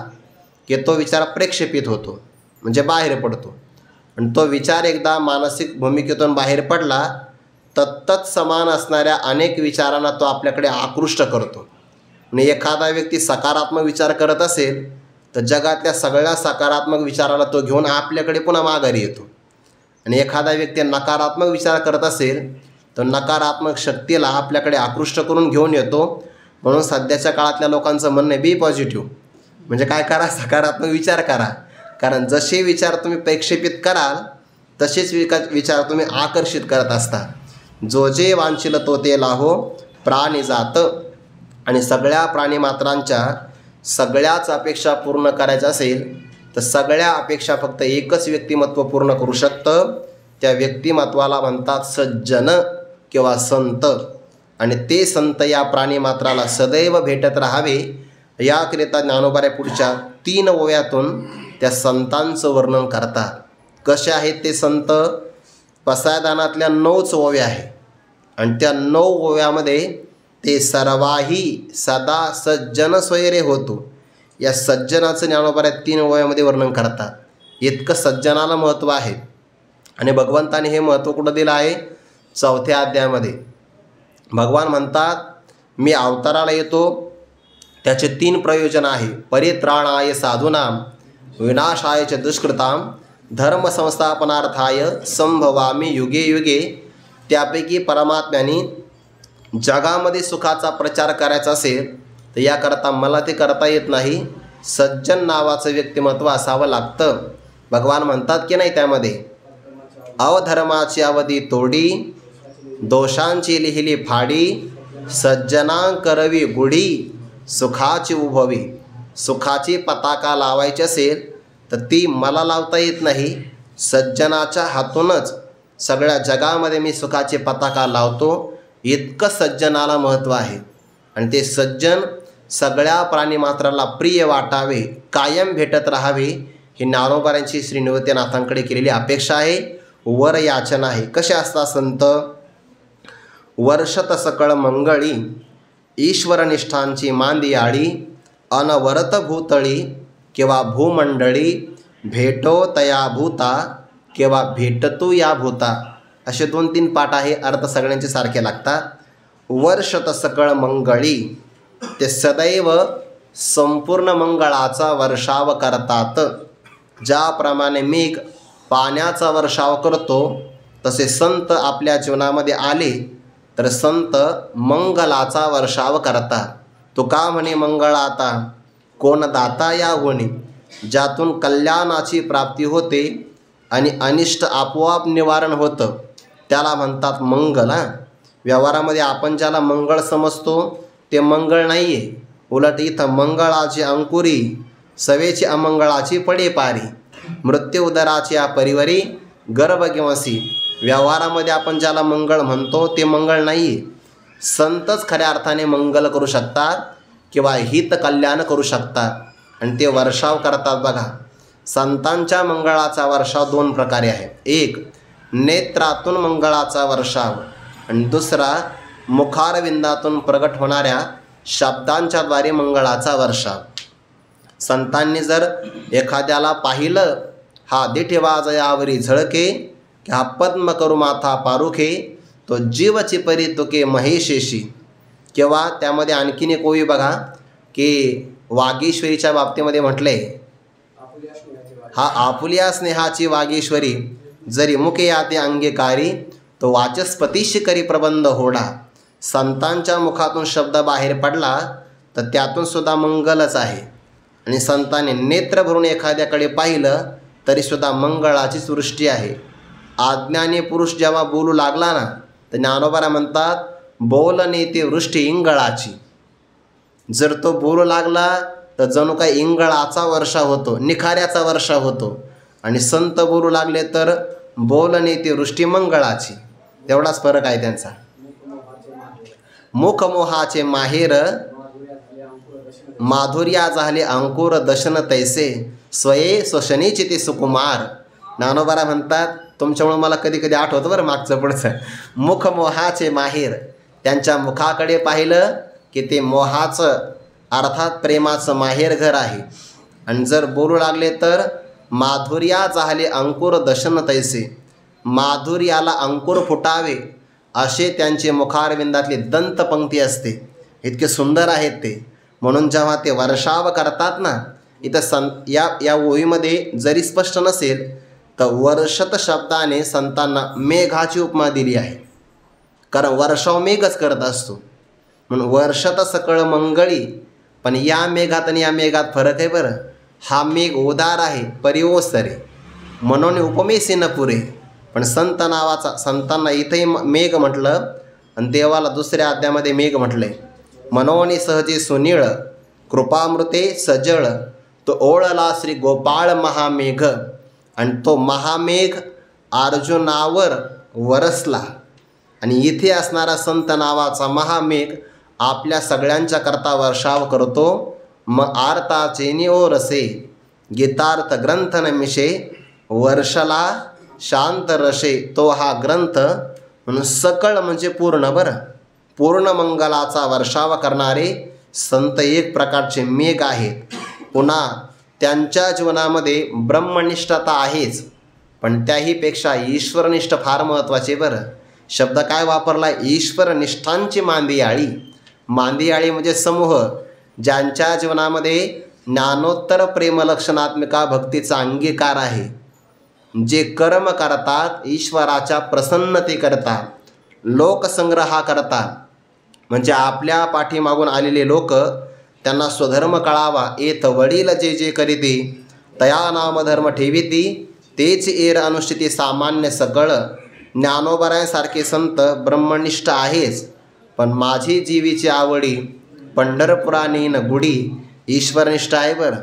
की तो विचार प्रेक्षेपित होतो, म्हणजे बाहेर पडतो. आणि तो विचार एकदा मानसिक भूमिकेतून बाहेर पडला तत्त समान असणाऱ्या अनेक विचारांना तो आपल्याकडे आकृष्ट करतो. आणि एखादा व्यक्ती सकारात्मक विचार करत असेल तर जगातल्या सगळ्या सकारात्मक विचाराला तो घेऊन आपल्याकडे पुन्हा माघारी येतो. आणि एखादा व्यक्ती नकारात्मक विचार करत असेल तर नकारात्मक शक्तीला आपल्याकडे आकृष्ट करून घेऊन येतो. म्हणून सध्याच्या काळातल्या लोकांचं म्हणणं आहे बी पॉझिटिव्ह, म्हणजे काय करा, सकारात्मक विचार करा. कारण जसे विचार तुम्ही प्रक्षेपित कराल तसेच विचार तुम्ही आकर्षित करत असता. जो जे वांछील तो ते लाहो प्राणी जात. आणि सगळ्या प्राणीमात्रांच्या सगळ्याच अपेक्षा पूर्ण करायच्या असेल तर सगळ्या अपेक्षा फक्त एकच व्यक्तिमत्व पूर्ण करू शकतं. त्या व्यक्तिमत्वाला म्हणतात सज्जन किंवा संत. आणि ते संत या प्राणीमात्राला सदैव भेटत राहावे याकरिता ज्ञानोबा पुढच्या 3 ओव्यातून त्या संतांचं वर्णन करतात. कसे आहेत ते संत? पसायदानातल्या 9 ओव्या आहे आणि त्या 9 ओव्यामध्ये ते सर्वाही सदा सज्जन सोयरे होतो. या सज्जनाचं ज्ञानोबा 3 ओव्यामध्ये वर्णन करतात. इतकं सज्जनाला महत्त्व आहे. आणि भगवंताने हे महत्त्व कुठं दिलं आहे? 4थ्या अध्यायामध्ये. भगवान म्हणतात मी अवताराला येतो, त्याचे 3 प्रयोजन आहे. परित्राणाय साधूनाम विनाशाय च दुष्कृताम धर्म संस्थापनार्थाय संभवामी युगे युगे. त्यापैकी परमात्म्याने जगामध्ये सुखाचा प्रचार करायचा असेल तर याकरता मला ते करता येत नाही. सज्जन नावाचं व्यक्तिमत्व असावं लागतं. भगवान म्हणतात की नाही त्यामध्ये, अवधर्माची अवधी तोडी दोषांची लिहिली फाडी सज्जनां करवी गुढी सुखाची उभवी. सुखाची पताका लावायची असेल तर ती मला लावता येत नाही. सज्जनाच्या हातूनच सगळ्या जगामध्ये मी सुखाची पताका लावतो. इतकं सज्जनाला महत्त्व आहे. आणि ते सज्जन सगळ्या प्राणीमात्राला प्रिय वाटावे, कायम भेटत राहावे, ही ज्ञानोबांची श्री निवृत्तीनाथांकडे केलेली अपेक्षा आहे, वर याचना आहे. कसे असतात संत? वर्षत सकळ मंगळी ईश्वरनिष्ठांची मांदियाळी अनवरत भूतळी किंवा भूमंडळी भेटो तया भूता किंवा भेटतो या भूता. असे 2-3 पाठ आहे. अर्थ सगळ्यांचे सारखे लागतात. वर्षत सकळ मंगळी, ते सदैव संपूर्ण मंगळाचा वर्षाव करतात. ज्याप्रमाणे मेघ पाण्याचा वर्षाव करतो तसे संत आपल्या जीवनामध्ये आले तर संत मंगलाचा वर्षाव करतात. तुका म्हणे मंगळ आता कोण दाता या होणे, ज्यातून कल्याणाची प्राप्ती होते आणि अनिष्ट आपोआप निवारण होतं त्याला म्हणतात मंगल. व्यवहारामध्ये आपण ज्याला मंगळ समजतो ते मंगळ नाही आहे. उलट इथं मंगळाची अंकुरी सवेची अमंगळाची पडे पारी मृत्यू उदराची परिवरी गर्भगिवसी. व्यवहारामध्ये आपण ज्याला मंगळ म्हणतो ते मंगळ नाही आहे. संतच खऱ्या अर्थाने मंगल करू शकतात किंवा हित कल्याण करू शकतात आणि ते वर्षाव करतात. बघा, संतांच्या मंगळाचा वर्षाव 2 प्रकारे आहे. एक, नेत्रातून मंगळाचा वर्षाव आणि दुसरा मुखारविंदातून प्रगट होणाऱ्या शब्दांच्या द्वारे मंगळाचा वर्षाव. संतांनी जर एखाद्याला पाहिलं, हा दिठे वाजयावरी झळके, की हा पद्म करू माथा पारुखे, तो जीवची परी तुके महेशेशी. किंवा त्यामध्ये आणखीन एक ओवी बघा की वागीश्वरीच्या बाबतीमध्ये म्हटले, हा आपुल्या स्नेहाची वागीश्वरी, जरी मुखे याते अंगीकारी, तो वाचस्पतीशी करी प्रबंध होडा. संतांच्या मुखातून शब्द बाहेर पडला तर त्यातून सुद्धा मंगलच आहे. आणि संतांनी नेत्र भरून एखाद्याकडे पाहिलं तरीसुद्धा मंगळाची सृष्टी आहे. अज्ञानी पुरुष जेव्हा बोलू लागला ना, तर ज्ञानोबा म्हणतात, बोलणे ते वृष्टी इंगळाची. जर तो बोलू लागला तर जणू काही इंगळाचा वर्षा होतो, निखाऱ्याचा वर्षा होतो. आणि संत बोलू लागले तर बोलणे ते वृष्टी मंगळाची. तेवढाच फरक आहे त्यांचा. मुखमोहाचे माहेर, माधुर्या झाले अंकुर दशन तैसे, स्वये स्वशनीचे ते सुकुमार. ज्ञानोबा म्हणतात, तुमच्यामुळे मला कधी कधी आठवतं बरं मागचं पुढचं. मुखमोहाचे माहेर, त्यांच्या मुखाकडे पाहिलं की ते मोहाचं अर्थात प्रेमाचं माहेर घर आहे. आणि जर बोलू लागले तर माधुर्या झाले अंकुर दशन तैसे, माधुर्याला अंकुर फुटावे असे त्यांचे मुखारविंदातली दंतपंक्ती असते. इतके सुंदर आहेत ते. म्हणून जेव्हा ते वर्षाव करतात ना, इथं या ओळीमध्ये जरी स्पष्ट नसेल तर वर्षत शब्दाने संतांना मेघाची उपमा दिली आहे. कारण वर्षाव मेघच करत असतो म्हणून वर्षत सकळ मंगळी. पण या मेघात आणि या मेघात फरक आहे बरं. हा मेघ उदार आहे, परिओसरे, म्हणून उपमेसी न पुरे. पण संत नावाचा, संतांना इथंही मेघ म्हटलं आणि देवाला दुसऱ्या अध्यायामध्ये मेघ म्हटलंय. मनोनी सहजे सुनीळ, कृपामृते सजळ, तो ओळला श्री गोपाळ महामेघ. आणि तो महामेघ अर्जुनावर वरसला. आणि इथे असणारा संत नावाचा महामेघ आपल्या सगळ्यांच्या करता वर्षाव करतो. मग आरताचे ओ रसे, गीतार्थ ग्रंथ न मिशे, वर्षला शांत रसे. तो हा ग्रंथ म्हणून सकळ म्हणजे पूर्ण बरं. पूर्ण मंगलाचा वर्षाव करणारे संत एक प्रकारचे मेघ आहेत. पुन्हा त्यांच्या जीवनामध्ये ब्रह्मनिष्ठता आहेच, पण त्याहीपेक्षा ईश्वरनिष्ठ फार महत्त्वाचे बरं. शब्द काय वापरला? ईश्वरनिष्ठांची मांदियाळी. मांदियाळी म्हणजे समूह, ज्यांच्या जीवनामध्ये ज्ञानोत्तर प्रेमलक्षणात्मिका भक्तीचा अंगीकार आहे. जे कर्म करतात ईश्वराच्या प्रसन्नतेकरता, लोकसंग्रहा करता, म्हणजे आपल्या पाठीमागून आलेले लोक त्यांना स्वधर्म कळावा, येत वडील जे जे करीती, तया नामधर्म ठेविती, तेच एर अनुष्ठिती सामान्य सगळ. ज्ञानोबरायांसारखे संत ब्रह्मनिष्ठ आहेच, पण माझी जीवीची आवडी पंढरपुरानी न गुढी ईश्वरनिष्ठ आहे बरं.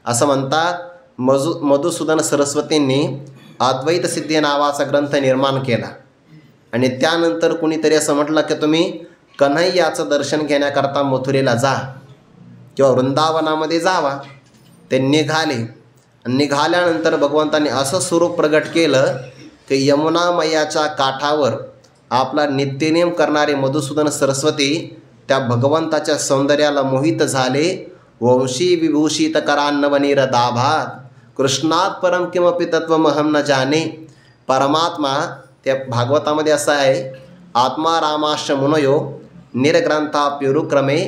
असं म्हणतात. मधुसूदन सरस्वतींनी अद्वैत सिद्धी नावाचा ग्रंथ निर्माण केला. आणि त्यानंतर कुणीतरी असं म्हटलं की तुम्ही कन्हैयाचं दर्शन घेण्याकरता मथुरेला जा किंवा वृंदावनामध्ये जावा. ते निघाले. निघाल्यानंतर भगवंतांनी असं स्वरूप प्रगट केलं की यमुना मैयाच्या काठावर आपला नित्यनेम करणारे मधुसूदन सरस्वती त्या भगवंताच्या सौंदर्याला मोहित झाले. वंशी विभूषित करान्नवनीर दाभात, कृष्णात परम किमपि तत्वमहम न जाने. परमात्मा त्या भागवतामध्ये असं आहे, आत्मा रामाश्च मुनयो निर्ग्रंथाप्युरुक्रमे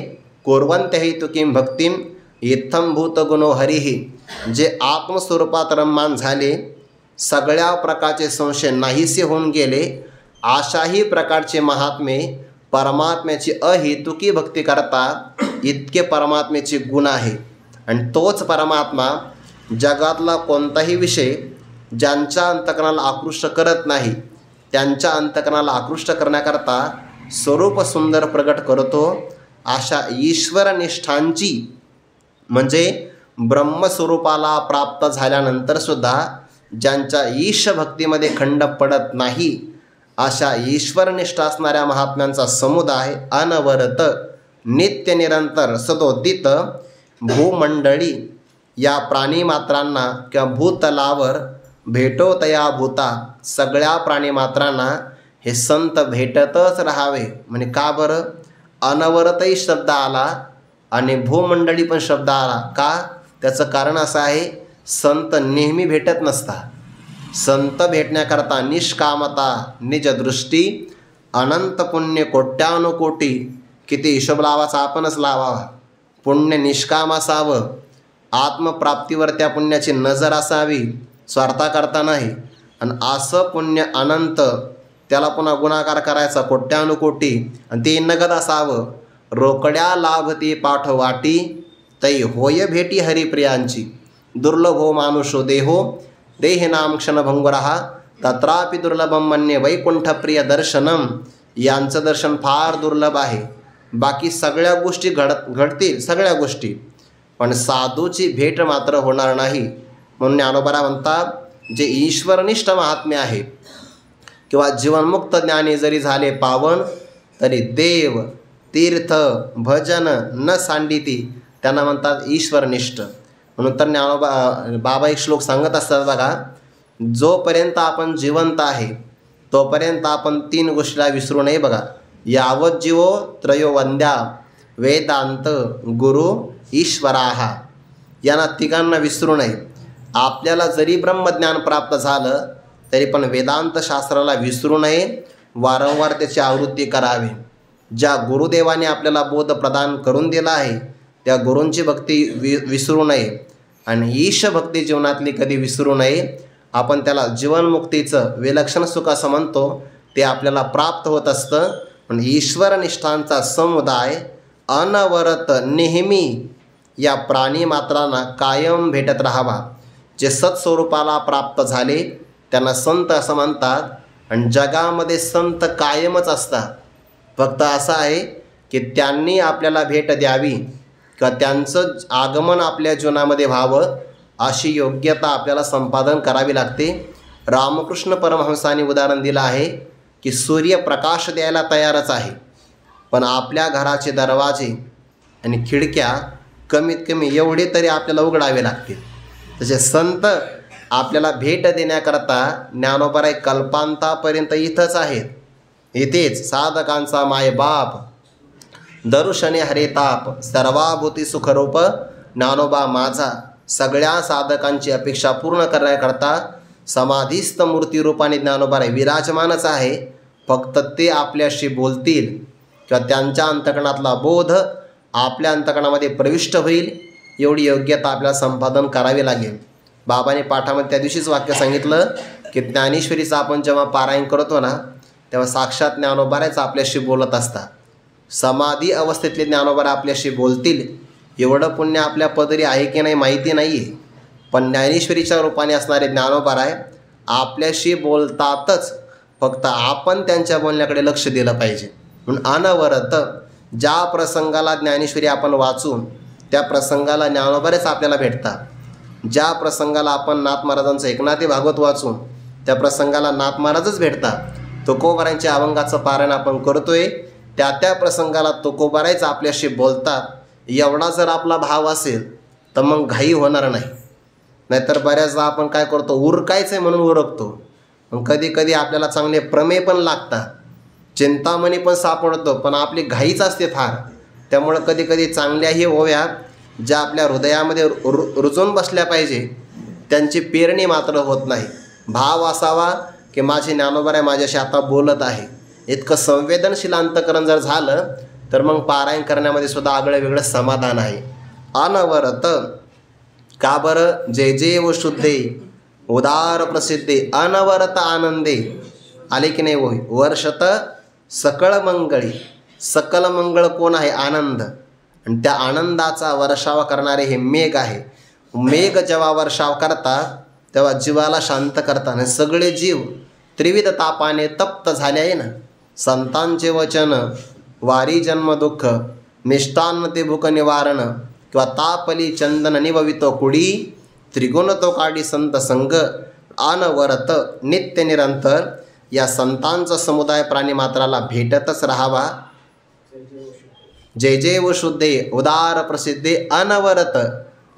कुर्वन्ते तु किं भक्तिम इत्थं भूतगुणो हरिहि. जे आत्मस्वरूपात रममान झाले, सगळ्या प्रकारचे संशय नाहीसे होऊन गेले, अशाही प्रकारचे महात्मे परमात्म्याची अहेतुकी भक्ती करतात. इतके परमात्म्याचे गुण आहे. आणि तोच परमात्मा जगातला कोणताही विषय ज्यांच्या अंतकरणाला आकृष्ट करत नाही, त्यांच्या अंतकरणाला आकृष्ट करण्याकरता स्वरूप सुंदर प्रगट करतो. अशा ईश्वरनिष्ठांची म्हणजे ब्रह्मस्वरूपाला प्राप्त झाल्यानंतरसुद्धा ज्यांच्या ईशभक्तीमध्ये खंड पडत नाही, अशा ईश्वरनिष्ठ असणाऱ्या महात्म्यांचा समुदाय अनवरत नित्य निरंतर सदोदित भूमंडळी या प्राणीमात्रांना किंवा भूतलावर भेटो तया भूता, सगळ्या प्राणीमात्रांना हे संत भेटतच राहावे. म्हणजे का बरं? अनवरतही शब्द आला आणि भूमंडळी पण शब्द आला. का? त्याचं कारण असं आहे, संत नेहमी भेटत नसता. संत भेटण्याकरता निष्कामता, निजदृष्टी, अनंत पुण्य कोट्यानुकोटी. किती हिशोब लावायचा आपणच लावावा. पुण्य निष्काम असावं, आत्मप्राप्तीवर त्या पुण्याची नजर असावी, स्वार्थाकरता नाही. आणि असं पुण्य अनंत, त्याला पुन्हा गुणाकार करायचा कोट्यानुकोटी, आणि ते नगद असावं. रोकड्या लाभती पाठवाटी, तै होय भेटी हरिप्रियांची. दुर्लभो मानुषो देहो, देह नाम क्षणभंगुरहा, तत्रापि दुर्लभम मन्ये वैकुंठप्रिय दर्शनम. यांचं दर्शन फार दुर्लभ आहे. बाकी सगळ्या गोष्टी घडतील सगळ्या गोष्टी, पण साधूची भेट मात्र होणार नाही. म्हणून ज्ञानोबा म्हणतात, जे ईश्वरनिष्ठ महात्म्य आहे किंवा जीवनमुक्त ज्ञानी जरी झाले पावन, तरी देव तीर्थ भजन न सांडिती, त्यांना म्हणतात ईश्वरनिष्ठ. म्हणून तर ज्ञानोबा बाबा एक श्लोक सांगत असतात बघा, जोपर्यंत आपण जिवंत आहे तोपर्यंत आपण 3 गोष्टीला विसरू नये. बघा, यावत जीवो त्रयो वंद्या, वेदांत गुरु ईश्वराहा. यांना तिघांना विसरू नये. आपल्याला जरी ब्रह्मज्ञान प्राप्त झालं तरी पण वेदांत शास्त्राला विसरू नये, वारंवार त्याची आवृत्ती करावी. ज्या गुरुदेवाने आपल्याला बोध प्रदान करून दिला आहे त्या गुरूंची भक्ती विसरू नये, आणि ईशभक्ती जीवनातली कधी विसरू नये. आपण त्याला जीवनमुक्तीचं विलक्षण सुख असं म्हणतो, ते आपल्याला प्राप्त होत असतं. पण ईश्वरनिष्ठांचा समुदाय अनवरत नेहमी या प्राणीमात्रांना कायम भेटत राहावा. जे सत्स्वरूपाला प्राप्त झाले त्यांना संत असं म्हणतात. आणि जगामध्ये संत कायमच असतात. फक्त असं आहे की त्यांनी आपल्याला भेट द्यावी किंवा त्यांचं आगमन आपल्या जीवनामध्ये व्हावं, अशी योग्यता आपल्याला संपादन करावी लागते. रामकृष्ण परमहंसांनी उदाहरण दिलं आहे की सूर्य प्रकाश द्यायला तयारच आहे, पण आपल्या घराचे दरवाजे आणि खिडक्या कमीत कमी एवढे तरी आपल्याला उघडावे लागतील. तसे संत आपल्याला भेट देण्याकरता ज्ञानोबा कल्पांतापर्यंत इथंच आहेत. इथेच साधकांचा मायबाप, दर्शने हरिताप, सर्वाभूती सुखरूप ज्ञानोबा माझा. सगळ्या साधकांची अपेक्षा पूर्ण करण्याकरता समाधीस्थ मूर्तीरूपाने ज्ञानोबा विराजमानच आहे. फक्त ते आपल्याशी बोलतील किंवा त्यांच्या अंतकरणातला बोध आपल्या अंतकरणामध्ये प्रविष्ट होईल, एवढी योग्यता आपल्याला संपादन करावी लागेल. बाबाने पाठामध्ये त्या दिवशीच वाक्य सांगितलं की ज्ञानेश्वरीचं आपण जेव्हा पारायण करतो ना, तेव्हा साक्षात ज्ञानोबाच आपल्याशी बोलत असतात. समाधी अवस्थेतले ज्ञानोबा आपल्याशी बोलतील, एवढं पुण्य आपल्या पदरी आहे की नाही माहिती नाही आहे. पण ज्ञानेश्वरीच्या रूपाने असणारे ज्ञानोबा आपल्याशी बोलतातच, फक्त आपण त्यांच्या बोलण्याकडे लक्ष दिलं पाहिजे. म्हणून अनवरत ज्या प्रसंगाला ज्ञानेश्वरी आपण वाचून त्या प्रसंगाला ज्ञानोबाच आपल्याला भेटतात. ज्या प्रसंगाला आपण नाथ महाराजांचं एकनाथी भागवत वाचून त्या प्रसंगाला नाथ महाराजच भेटतात. तुकोबारांच्या अभंगाचं पारायण आपण करतोय, त्या प्रसंगाला तुकोबाराच आपल्याशी बोलतात. एवढा जर आपला भाव असेल तर मग घाई होणार नाही. नाहीतर बऱ्याचदा आपण काय करतो, उरकायचं आहे म्हणून उरकतो. मग कधी कधी आपल्याला चांगले प्रमेय पण लागतात, चिंतामणी पण सापडतो, पण आपली घाईच असते फार. त्यामुळं कधी कधी चांगल्याही ओव्या ज्या आपल्या हृदयामध्ये रुजून बसल्या पाहिजे त्यांची पेरणी मात्र होत नाही. भाव असावा की माझे ज्ञानोबा माझ्याशी आता बोलत आहे, इतकं संवेदनशील अंतकरण जर झालं तर मग पारायण करण्यामध्ये सुद्धा आगळं वेगळं समाधान आहे. अनवरत का बरं? जय जय व शुद्धे उदार प्रसिद्धे अनवरत आनंदे. आले की नाही? होय. वर्षत सकळ मंगळी. सकल मंगळ कोण आहे? आनंद. आणि त्या आनंदाचा वर्षाव करणारे हे मेघ आहे. मेघ जेव्हा वर्षाव करतात तेव्हा जीवाला शांत करतात. आणि सगळे जीव त्रिविध तापाने तप्त झाले आहे ना. संतांचे वचन वारी जन्म दुःख, मिष्टान्न ते भूक निवारण, किंवा तापली चंदन निववितो कुडी, त्रिगुण तो काढी संत संग, अनवरत नित्य निरंतर या संतांचा समुदाय प्राणीमात्राला भेटतच राहावा. जय जय व शुद्धे उदार प्रसिद्धे अनवरत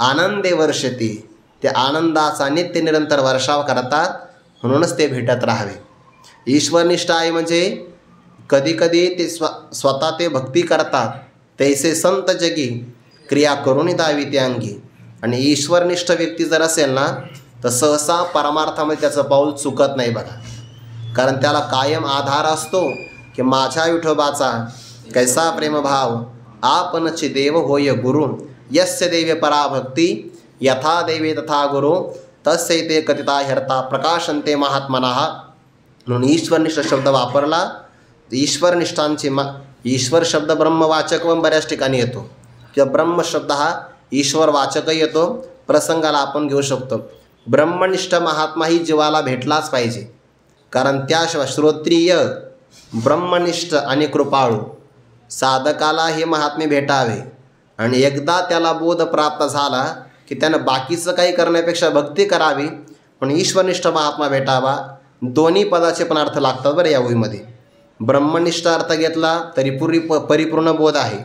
आनंदे वर्षती. ते आनंदाचा नित्य निरंतर वर्षाव करतात, म्हणूनच ते भेटत राहावे. ईश्वरनिष्ठ आहे म्हणजे कधीकधी ते स्वतः ते भक्ती करतात, तैसे संत जगी क्रिया करून दावी ते अंगी. आणि ईश्वरनिष्ठ व्यक्ती जर असेल ना तर सहसा परमार्थामध्ये त्याचं पाऊल चुकत नाही बघा. कारण त्याला कायम आधार असतो की माझ्या विठोबाचा कैसा प्रेमभाव, आपणची देव होय गुरु, यस्य देवे पराभक्ती, यथा देवे तथा गुरु, तस्य ते कथिता ह्यर्था प्रकाशन्ते महात्मनः. म्हणून ईश्वरनिष्ठ शब्द वापरला. ईश्वरनिष्ठांची ईश्वर शब्द ब्रह्मवाचक व बऱ्याच ठिकाणी येतो किंवा ब्रह्म शब्द हा ईश्वरवाचकही येतो. प्रसंगाला आपण घेऊ शकतो. ब्रह्मनिष्ठ महात्मा ही जीवाला भेटलाच पाहिजे, कारण त्याशिवाय श्रोत्रिय ब्रह्मनिष्ठ आणि कृपाळू साधकाला हे महात्मे भेटावे. आणि एकदा त्याला बोध प्राप्त झाला की त्यानं बाकीचं काही करण्यापेक्षा भक्ती करावी, पण ईश्वरनिष्ठ महात्मा भेटावा. दोन्ही पदाचे पण अर्थ लागतात बरं या ओळीमध्ये. ब्रह्मनिष्ठ अर्थ घेतला तरी परिपूर्ण बोध आहे,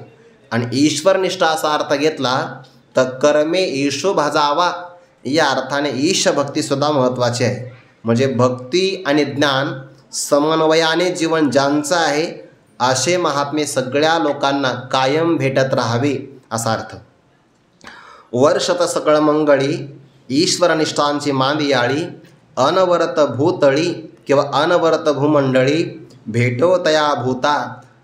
आणि ईश्वरनिष्ठ असा अर्थ घेतला तर कर्मे ईशो भजावा या अर्थाने ईश भक्तीसुद्धा महत्त्वाची आहे. म्हणजे भक्ती आणि ज्ञान समन्वयाने जीवन ज्यांचं आहे असे महात्मे सगळ्या लोकांना कायम भेटत राहावे असा अर्थ. वर्षत सकळ मंगळी ईश्वरनिष्ठांची मांदियाळी, अनवरत भूतळी किंवा अनवरत भूमंडळी, भेटो तया भूता.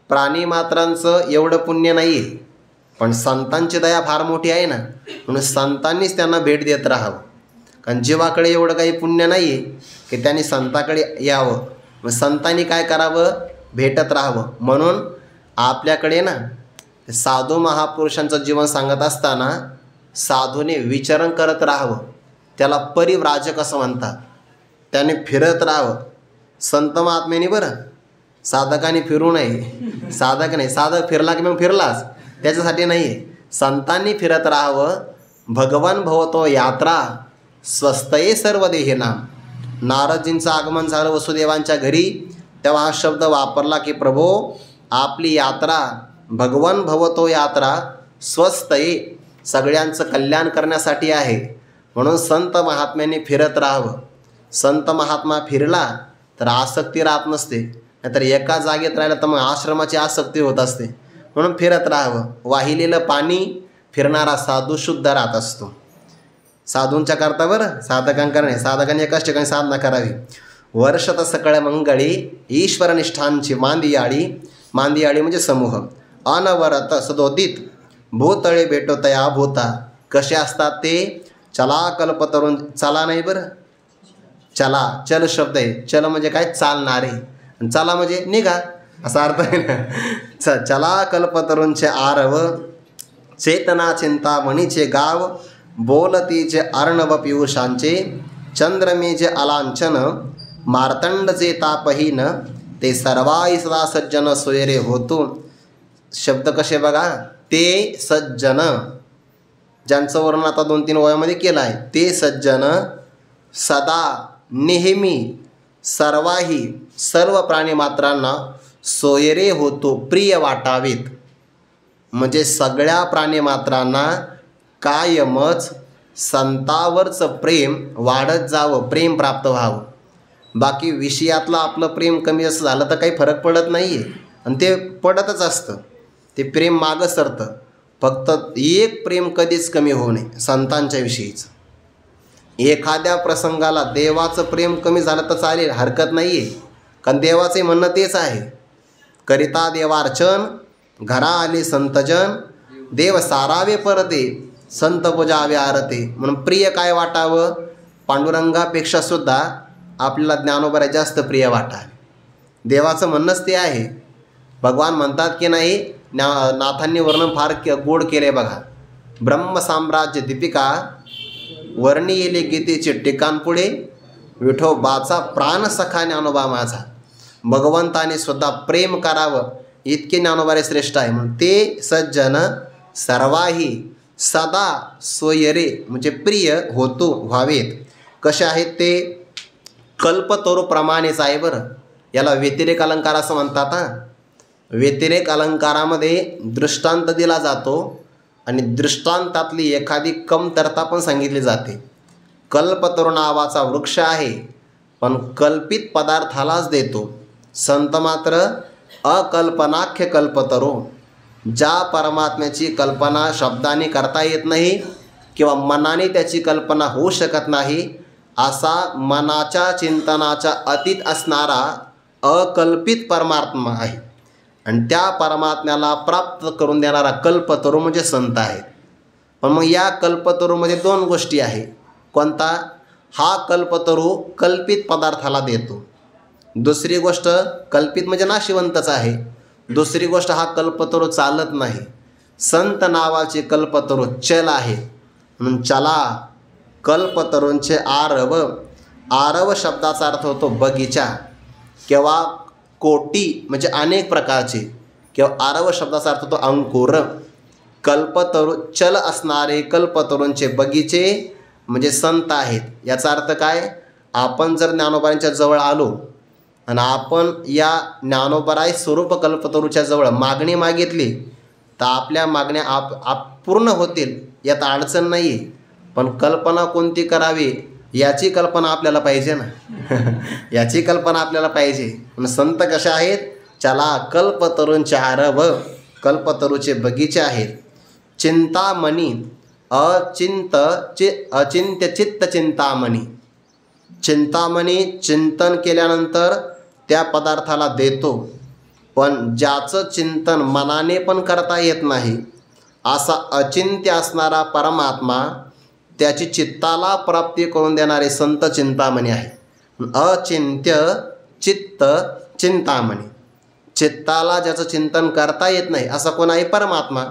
प्राणीमात्रांचं एवढं पुण्य नाही आहे, पण संतांची दया फार मोठी आहे ना, म्हणून संतांनीच त्यांना भेट देत राहावं. कारण जीवाकडे एवढं काही पुण्य नाही आहे की त्यांनी संताकडे यावं. मग संतांनी काय करावं, भेटत राहावं. म्हणून आपल्याकडे ना साधू महापुरुषांचं जीवन सांगत असताना साधूने विचरण करत राहावं. त्याला परिव्राजक असं म्हणतात. त्याने फिरत राहावं. संत महात्म्याने बरं, साधकाने फिरू नये. साधक नाही, साधक फिरला की मग फिरलाच, त्याच्यासाठी नाही आहे. संतांनी फिरत राहावं. भगवान भवतो यात्रा स्वस्तये सर्व देहे नाम. नारदजींचं आगमन झालं वसुदेवांच्या घरी, तेव्हा हा शब्द वापरला की प्रभो आपली यात्रा भगवान भवतो यात्रा स्वस्तये, सगळ्यांचं कल्याण करण्यासाठी आहे. म्हणून संत महात्म्याने फिरत राहावं. संत महात्मा फिरला तर आसक्ती राहत नसते, नाहीतर एका जागेत राहिलं तर मग आश्रमाची आसक्ती होत असते. म्हणून फिरत राहावं. वाहिलेलं पाणी फिरणारा साधू शुद्ध राहत असतो. साधूंच्या करता बरं, साधकांकरणे, साधकांनी एकाच ठिकाणी साधना करावी. वर्षत सकळ मंगळी ईश्वरनिष्ठांची मांदियाळी, मांदियाळी म्हणजे समूह, अनवरत सदोदित भूतळे भेटो तया भूता. कसे असतात ते, चला कल्पतरुण, चला नाही बरं, चला, चल शब्द आहे. चल म्हणजे काय, चालणारे, चला म्हणजे निघा असा अर्थ आहे ना. चला कल्पतरूंचे आरव, चेतना चिंतामणीचे गाव, बोलतीचे अर्णव पियुषांचे, चंद्रमेचे अलांछन, मार्तंडचे तापहीन, ते सर्वाई सदा सज्जन सोयरे होतो. शब्द कसे बघा, ते सज्जन, ज्यांचं वर्णन आता 2-3 ओळ्यामध्ये केलं आहे. ते सज्जन सदा नेहमी सर्वाही सर्व प्राणीमात्रांना सोयरे होतो, प्रिय वाटावेत. म्हणजे सगळ्या प्राणीमात्रांना कायमच संतावरचं प्रेम वाढत जावं, प्रेम प्राप्त व्हावं. बाकी विषयातलं आपलं प्रेम कमी असं झालं तर काही फरक पडत नाही आहे, आणि ते पडतच असतं. ते प्रेम मागं सरतं. फक्त एक प्रेम कधीच कमी होऊ नये, संतांच्या विषयीचं. एखाद्या प्रसंगाला देवाचं प्रेम कमी झालं तर चालेल, हरकत नाही आहे. कारण देवाचे म्हणणं तेच आहे, करिता देवार्चन घरा आले संतजन, देव सारावे परते संत पूजावे आरते. म्हणून प्रिय काय वाटावं, पांडुरंगापेक्षा सुद्धा आपल्याला ज्ञानोबा जास्त प्रिय वाटावे. देवाचं म्हणणंच ते आहे. भगवान म्हणतात की नाही, नाथांनी वर्णन फार गोड केले बघा. ब्रह्मसाम्राज्य दीपिका वर्णिले गीतेचे टिकाण पुढे, विठोबाचा प्राण सखा ज्ञानोबा माझा. भगवंताने सुद्धा प्रेम करावं इतके ज्ञानोबारे श्रेष्ठ आहे. म्हणून ते सज्जन सर्वाही सदा सोयरे म्हणजे प्रिय होतो व्हावेत. कसे आहेत ते, कल्पतरूप्रमाणेच आहे बरं. याला व्यतिरेक अलंकार असं म्हणतात. व्यतिरेक अलंकारामध्ये दृष्टांत दिला जातो आणि दृष्टांतातली एखादी कमतरता पण सांगितली जाते. कल्पतरू नावाचा वृक्ष आहे, पण कल्पित पदार्थालाच देतो. संत मात्र अकल्पनाख्य कल्पतरो, ज्या परमात्म्याची कल्पना शब्दाने करता येत नाही किंवा मनाने त्याची कल्पना होऊ शकत नाही, असा मनाच्या चिंतनाच्या अतीत असणारा अकल्पित परमात्मा आहे. आणि त्या परमात्म्याला प्राप्त करून देणारा कल्पतरू म्हणजे संत आहेत. पण मग या कल्पतरूमध्ये दोन गोष्टी आहे. कोणता? हा कल्पतरू कल्पित पदार्थाला देतो. दुसरी गोष्ट, कल्पित म्हणजे नाशिवंतच आहे. दुसरी गोष्ट, हा कल्पतरू चालत नाही. संत नावाचे कल्पतरू चल आहे, म्हणून चला. कल्पतरूंचे आरव, आरव शब्दाचा अर्थ होतो बगीचा किंवा कोटी म्हणजे अनेक प्रकारचे, किंवा आरव शब्दाचा अर्थ होतो अंकुर. कल्पतरू चल असणारे कल्पतरूंचे बगीचे म्हणजे संत आहेत. याचा अर्थ काय? आपण जर ज्ञानोबांच्या जवळ आलो आणि आपण या ज्ञानोबराय स्वरूप कल्पतरूच्या जवळ मागणी मागितली तर आपल्या मागण्या आप पूर्ण होतील, यात अडचण नाही आहे. पण कल्पना कोणती करावी याची कल्पना आपल्याला पाहिजे ना. याची कल्पना आपल्याला पाहिजे. संत कसे आहेत? चला, कल्पतरूंचे आरव, कल्पतरूचे बगीचे आहेत. चिंतामणी, अचिंत्य चित्त चिंतामणी. चिंतामणी चिंतन केल्यानंतर त्या पदार्थाला देतो, पण ज्याचं चिंतन मनाने पण करता येत नाही असा अचिंत्य असणारा परमात्मा, त्याची चित्ताला प्राप्ती करून देणारे संत चिंतामणी आहे. अचिंत्य चित्त चिंतामणी, चित्ताला ज्याचं चिंतन करता येत नाही असा कोण आहे? परमात्मा.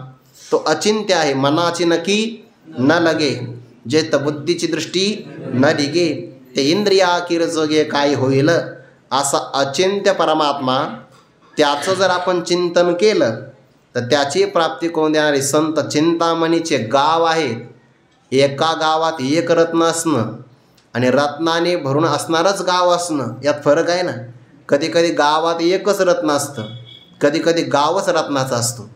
तो अचिंत्य आहे. मनाची नकी न लगे, जे बुद्धीची दृष्टी न लिगे, ते इंद्रिया किर जोगे काय होईल, असा अचिंत्य परमात्मा. त्याचं जर आपण चिंतन केलं तर त्याची प्राप्ती करून देणारे संत चिंतामणीचे गाव आहेत. एका गावात एक रत्न असणं आणि रत्नाने भरून असणारच गाव असणं, यात फरक आहे ना. कधी कधी गावात एकच रत्न असतं, कधी कधी गावच रत्नाचा असतो.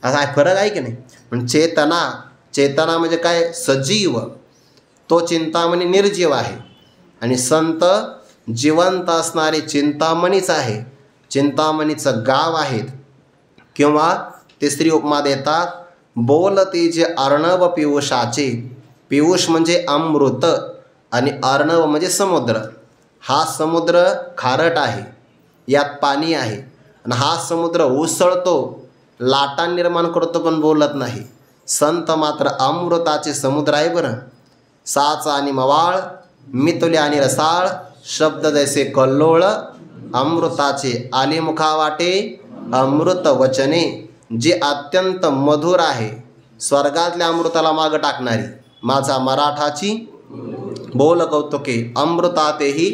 असा फरक आहे की नाही. पण चेतना, चेतना म्हणजे काय? सजीव. तो चिंतामणी निर्जीव आहे. आणि संत जिवंत असणारे चिंतामणीच आहे, चिंतामणीचं गाव आहेत. किंवा तिसरी उपमा देतात, बोलते जे अर्णव पियुषाचे. पियुष म्हणजे अमृत आणि अर्णव म्हणजे समुद्र. हा समुद्र खारट आहे, यात पाणी आहे, आणि हा समुद्र उसळतो, लाटा निर्माण करतो, पण बोलत नाही. संत मात्र अमृताचे समुद्र आहे बरं. साच आणि मवाळ, मितुले आणि रसाळ, शब्द जैसे कल्लोळ, अमृताचे आले मुखावाटे, अमृत वचने, जे अत्यंत मधुर आहे, स्वर्गातल्या अमृताला मागं टाकणारी. माझा मराठाची बोल कौतुके, अमृतातेही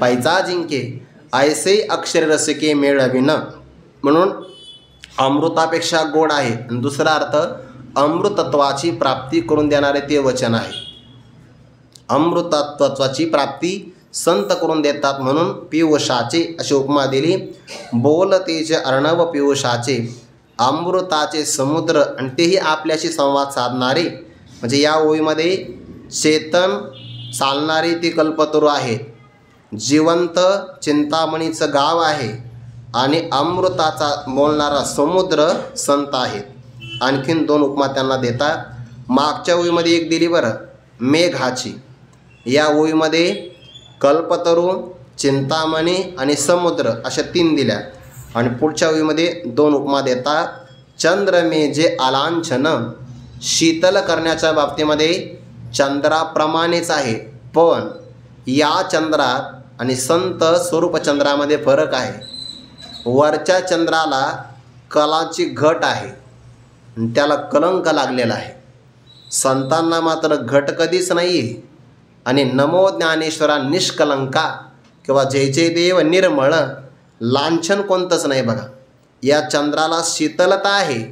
पैजा जिंके, ऐसे अक्षर रसिके मेळविन. म्हणून अमृतापेक्षा गोड आहे. आणि दुसरा अर्थ, अमृतत्वाची प्राप्ती करून देणारे ते वचन आहे. अमृतत्वाची प्राप्ती संत करून देतात, म्हणून पियुषाचे अशी उपमा दिली. बोलते जे अर्णव पियुषाचे, अमृताचे समुद्र, आणि तेही आपल्याशी संवाद साधणारे. म्हणजे या ओळीमध्ये चेतन चालणारी ती कल्पतरू आहेत, जिवंत चिंतामणीचं गाव आहे, आणि अमृताचा बोलणारा समुद्र संत आहेत. आणखीन दोन उपमा त्यांना देतात. मागच्या ओळीमध्ये एक दिली बरं, मेघाची. या ओळीमध्ये कल्पतरू, चिंतामणी आणि समुद्र अशा तीन दिल्या. आणि पुढच्या ओळीमध्ये दोन उपमा देतात. चंद्र मेजे आलांछन, शीतल करण्याच्या बाबतीमध्ये चंद्राप्रमाणेच आहे, पण या चंद्रात आणि संत स्वरूप चंद्रामध्ये फरक आहे. वरच्या चंद्राला कलाची घट आहे, त्याला कलंक लागलेला आहे. संतांना मात्र घट कधीच नाही आहे. आणि नमो ज्ञानेश्वरा निष्कलंका किंवा जय जय देव निर्मळ, लांछन कोणतंच नाही बघा. या चंद्राला शीतलता आहे,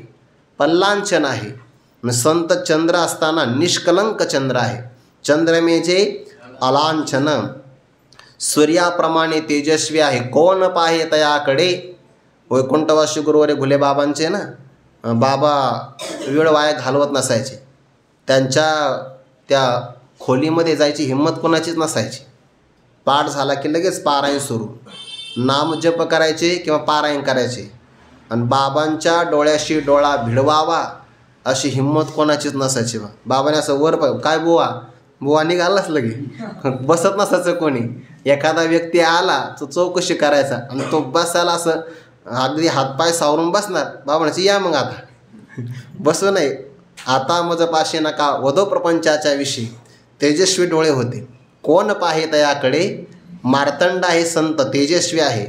पण लांछन आहे. संत चंद्र असताना निष्कलंक चंद्र आहे. चंद्र मेजे अलांछन, सूर्याप्रमाणे तेजस्वी आहे, कोण पाहे तयाकडे. वैकुंठवासी गुरुवारे घुले बाबांचे ना, बाबा वेळ वाया घालवत नसायचे. त्यांच्या त्या खोलीमध्ये जायची हिंमत कोणाचीच नसायची. पाठ झाला की लगेच पारायण सुरू, नामजप करायचे किंवा पारायण करायचे. आणि बाबांच्या डोळ्याशी डोळा भिडवावा अशी हिंमत कोणाचीच नसायची. बाबाने असं वर काय बुवा बुवा निघालाच लगे, बसत नसायचं कोणी. एखादा व्यक्ती आला तो चौकशी करायचा आणि तो बसायला असं अगदी हातपाय सावरून बसणार. बाबा म्हणायचे या मग आता बसू नाही. आता मज पाशे नका वधो प्रपंचाच्या विषयी. तेजस्वी डोळे होते, कोण पाहे तयाकडे. मार्तंड आहे संत तेजस्वी आहे,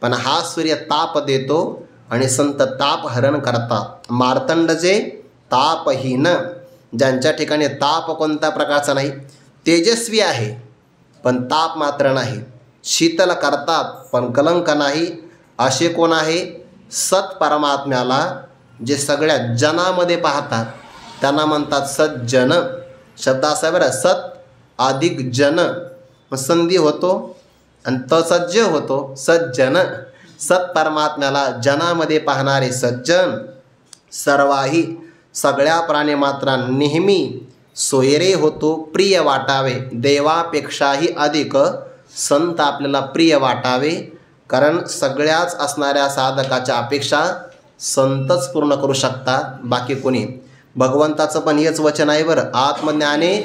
पण हा सूर्य ताप देतो आणि संत ताप हरण करतात. मार्तंड जे तापहीन, ज्यांच्या ठिकाणी ताप कोणत्या प्रकारचा नाही, तेजस्वी आहे पण ताप मात्र नाही, शीतल करतात पण कलंक नाही, असे कोण आहे. सत परमात्म्याला जे सगळ्या जनामध्ये पाहतात त्यांना म्हणतात सज्जन. शब्द असा बरं, सत अधिक जन, मग संधी होतो आणि तसज्ज होतो सज्जन. सत परमात्म्याला जनामध्ये पाहणारे सज्जन. सर्वाही सगळ्या प्राणीमात्रा नेहमी सोयरे होतो प्रिय वाटावे. देवापेक्षाही अधिक संत आपल्याला प्रिय वाटावे, कारण सगळ्याच असणाऱ्या साधकाच्या अपेक्षा संतच पूर्ण करू शकतात, बाकी कोणी. भगवंताचं पण हेच वचन आहे बरं, आत्मज्ञाने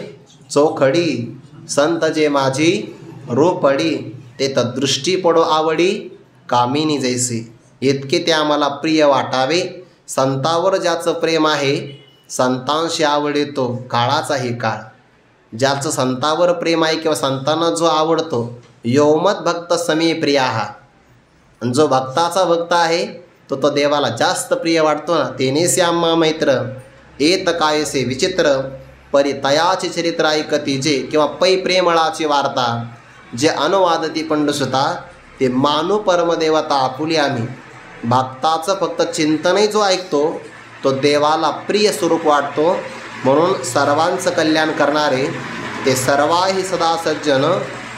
चोखडी संत जे माझी रोपडी, ते तर दृष्टी पडो आवडी कामिनी जैसे. इतके ते आम्हाला प्रिय वाटावे. संतावर ज्याचं प्रेम आहे संतांशी आवडतो काळाचाही काळ. ज्याचं संतावर प्रेम आहे किंवा संतांना जो आवडतो, योमत भक्त समे प्रिया. आणि जो भक्ताचा भक्त आहे तो देवाला जास्त प्रिय वाटतो ना. तेने श्यामा मैत्र येत कायसे विचित्र, परी तयाचे चरित्र ऐकती जे, किंवा पै प्रेमळाची वार्ता जे अनुवादती पंडुसुता, ते मानू परमदेवता आपुली आम्ही. भक्ताचं फक्त चिंतनही जो ऐकतो तो देवाला प्रिय स्वरूप वाटतो. म्हणून सर्वांचं कल्याण करणारे ते सर्वाही सदा सज्जन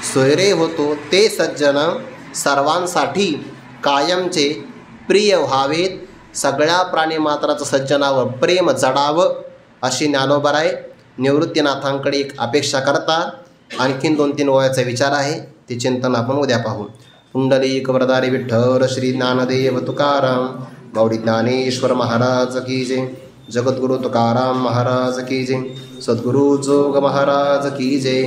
सोयरे होतो. ते सज्जन सर्वांसाठी कायमचे प्रिय व्हावेत. सगळ्या प्राणीमात्राचं सज्जनावर प्रेम जडावं अशी ज्ञानोबराय निवृत्तीनाथांकडे एक अपेक्षा करता. आणखीन 2-3 ओव्याचा विचार आहे, ते चिंतन आपण उद्या पाहू. पुंडलिक वरदारी विठ्ठल श्री ज्ञानदेव तुकाराम गौरी ज्ञानेश्वर महाराज की जय. जगद्गुरु तुकाराम महाराज की जय. सद्गुरु जोग महाराज की जय.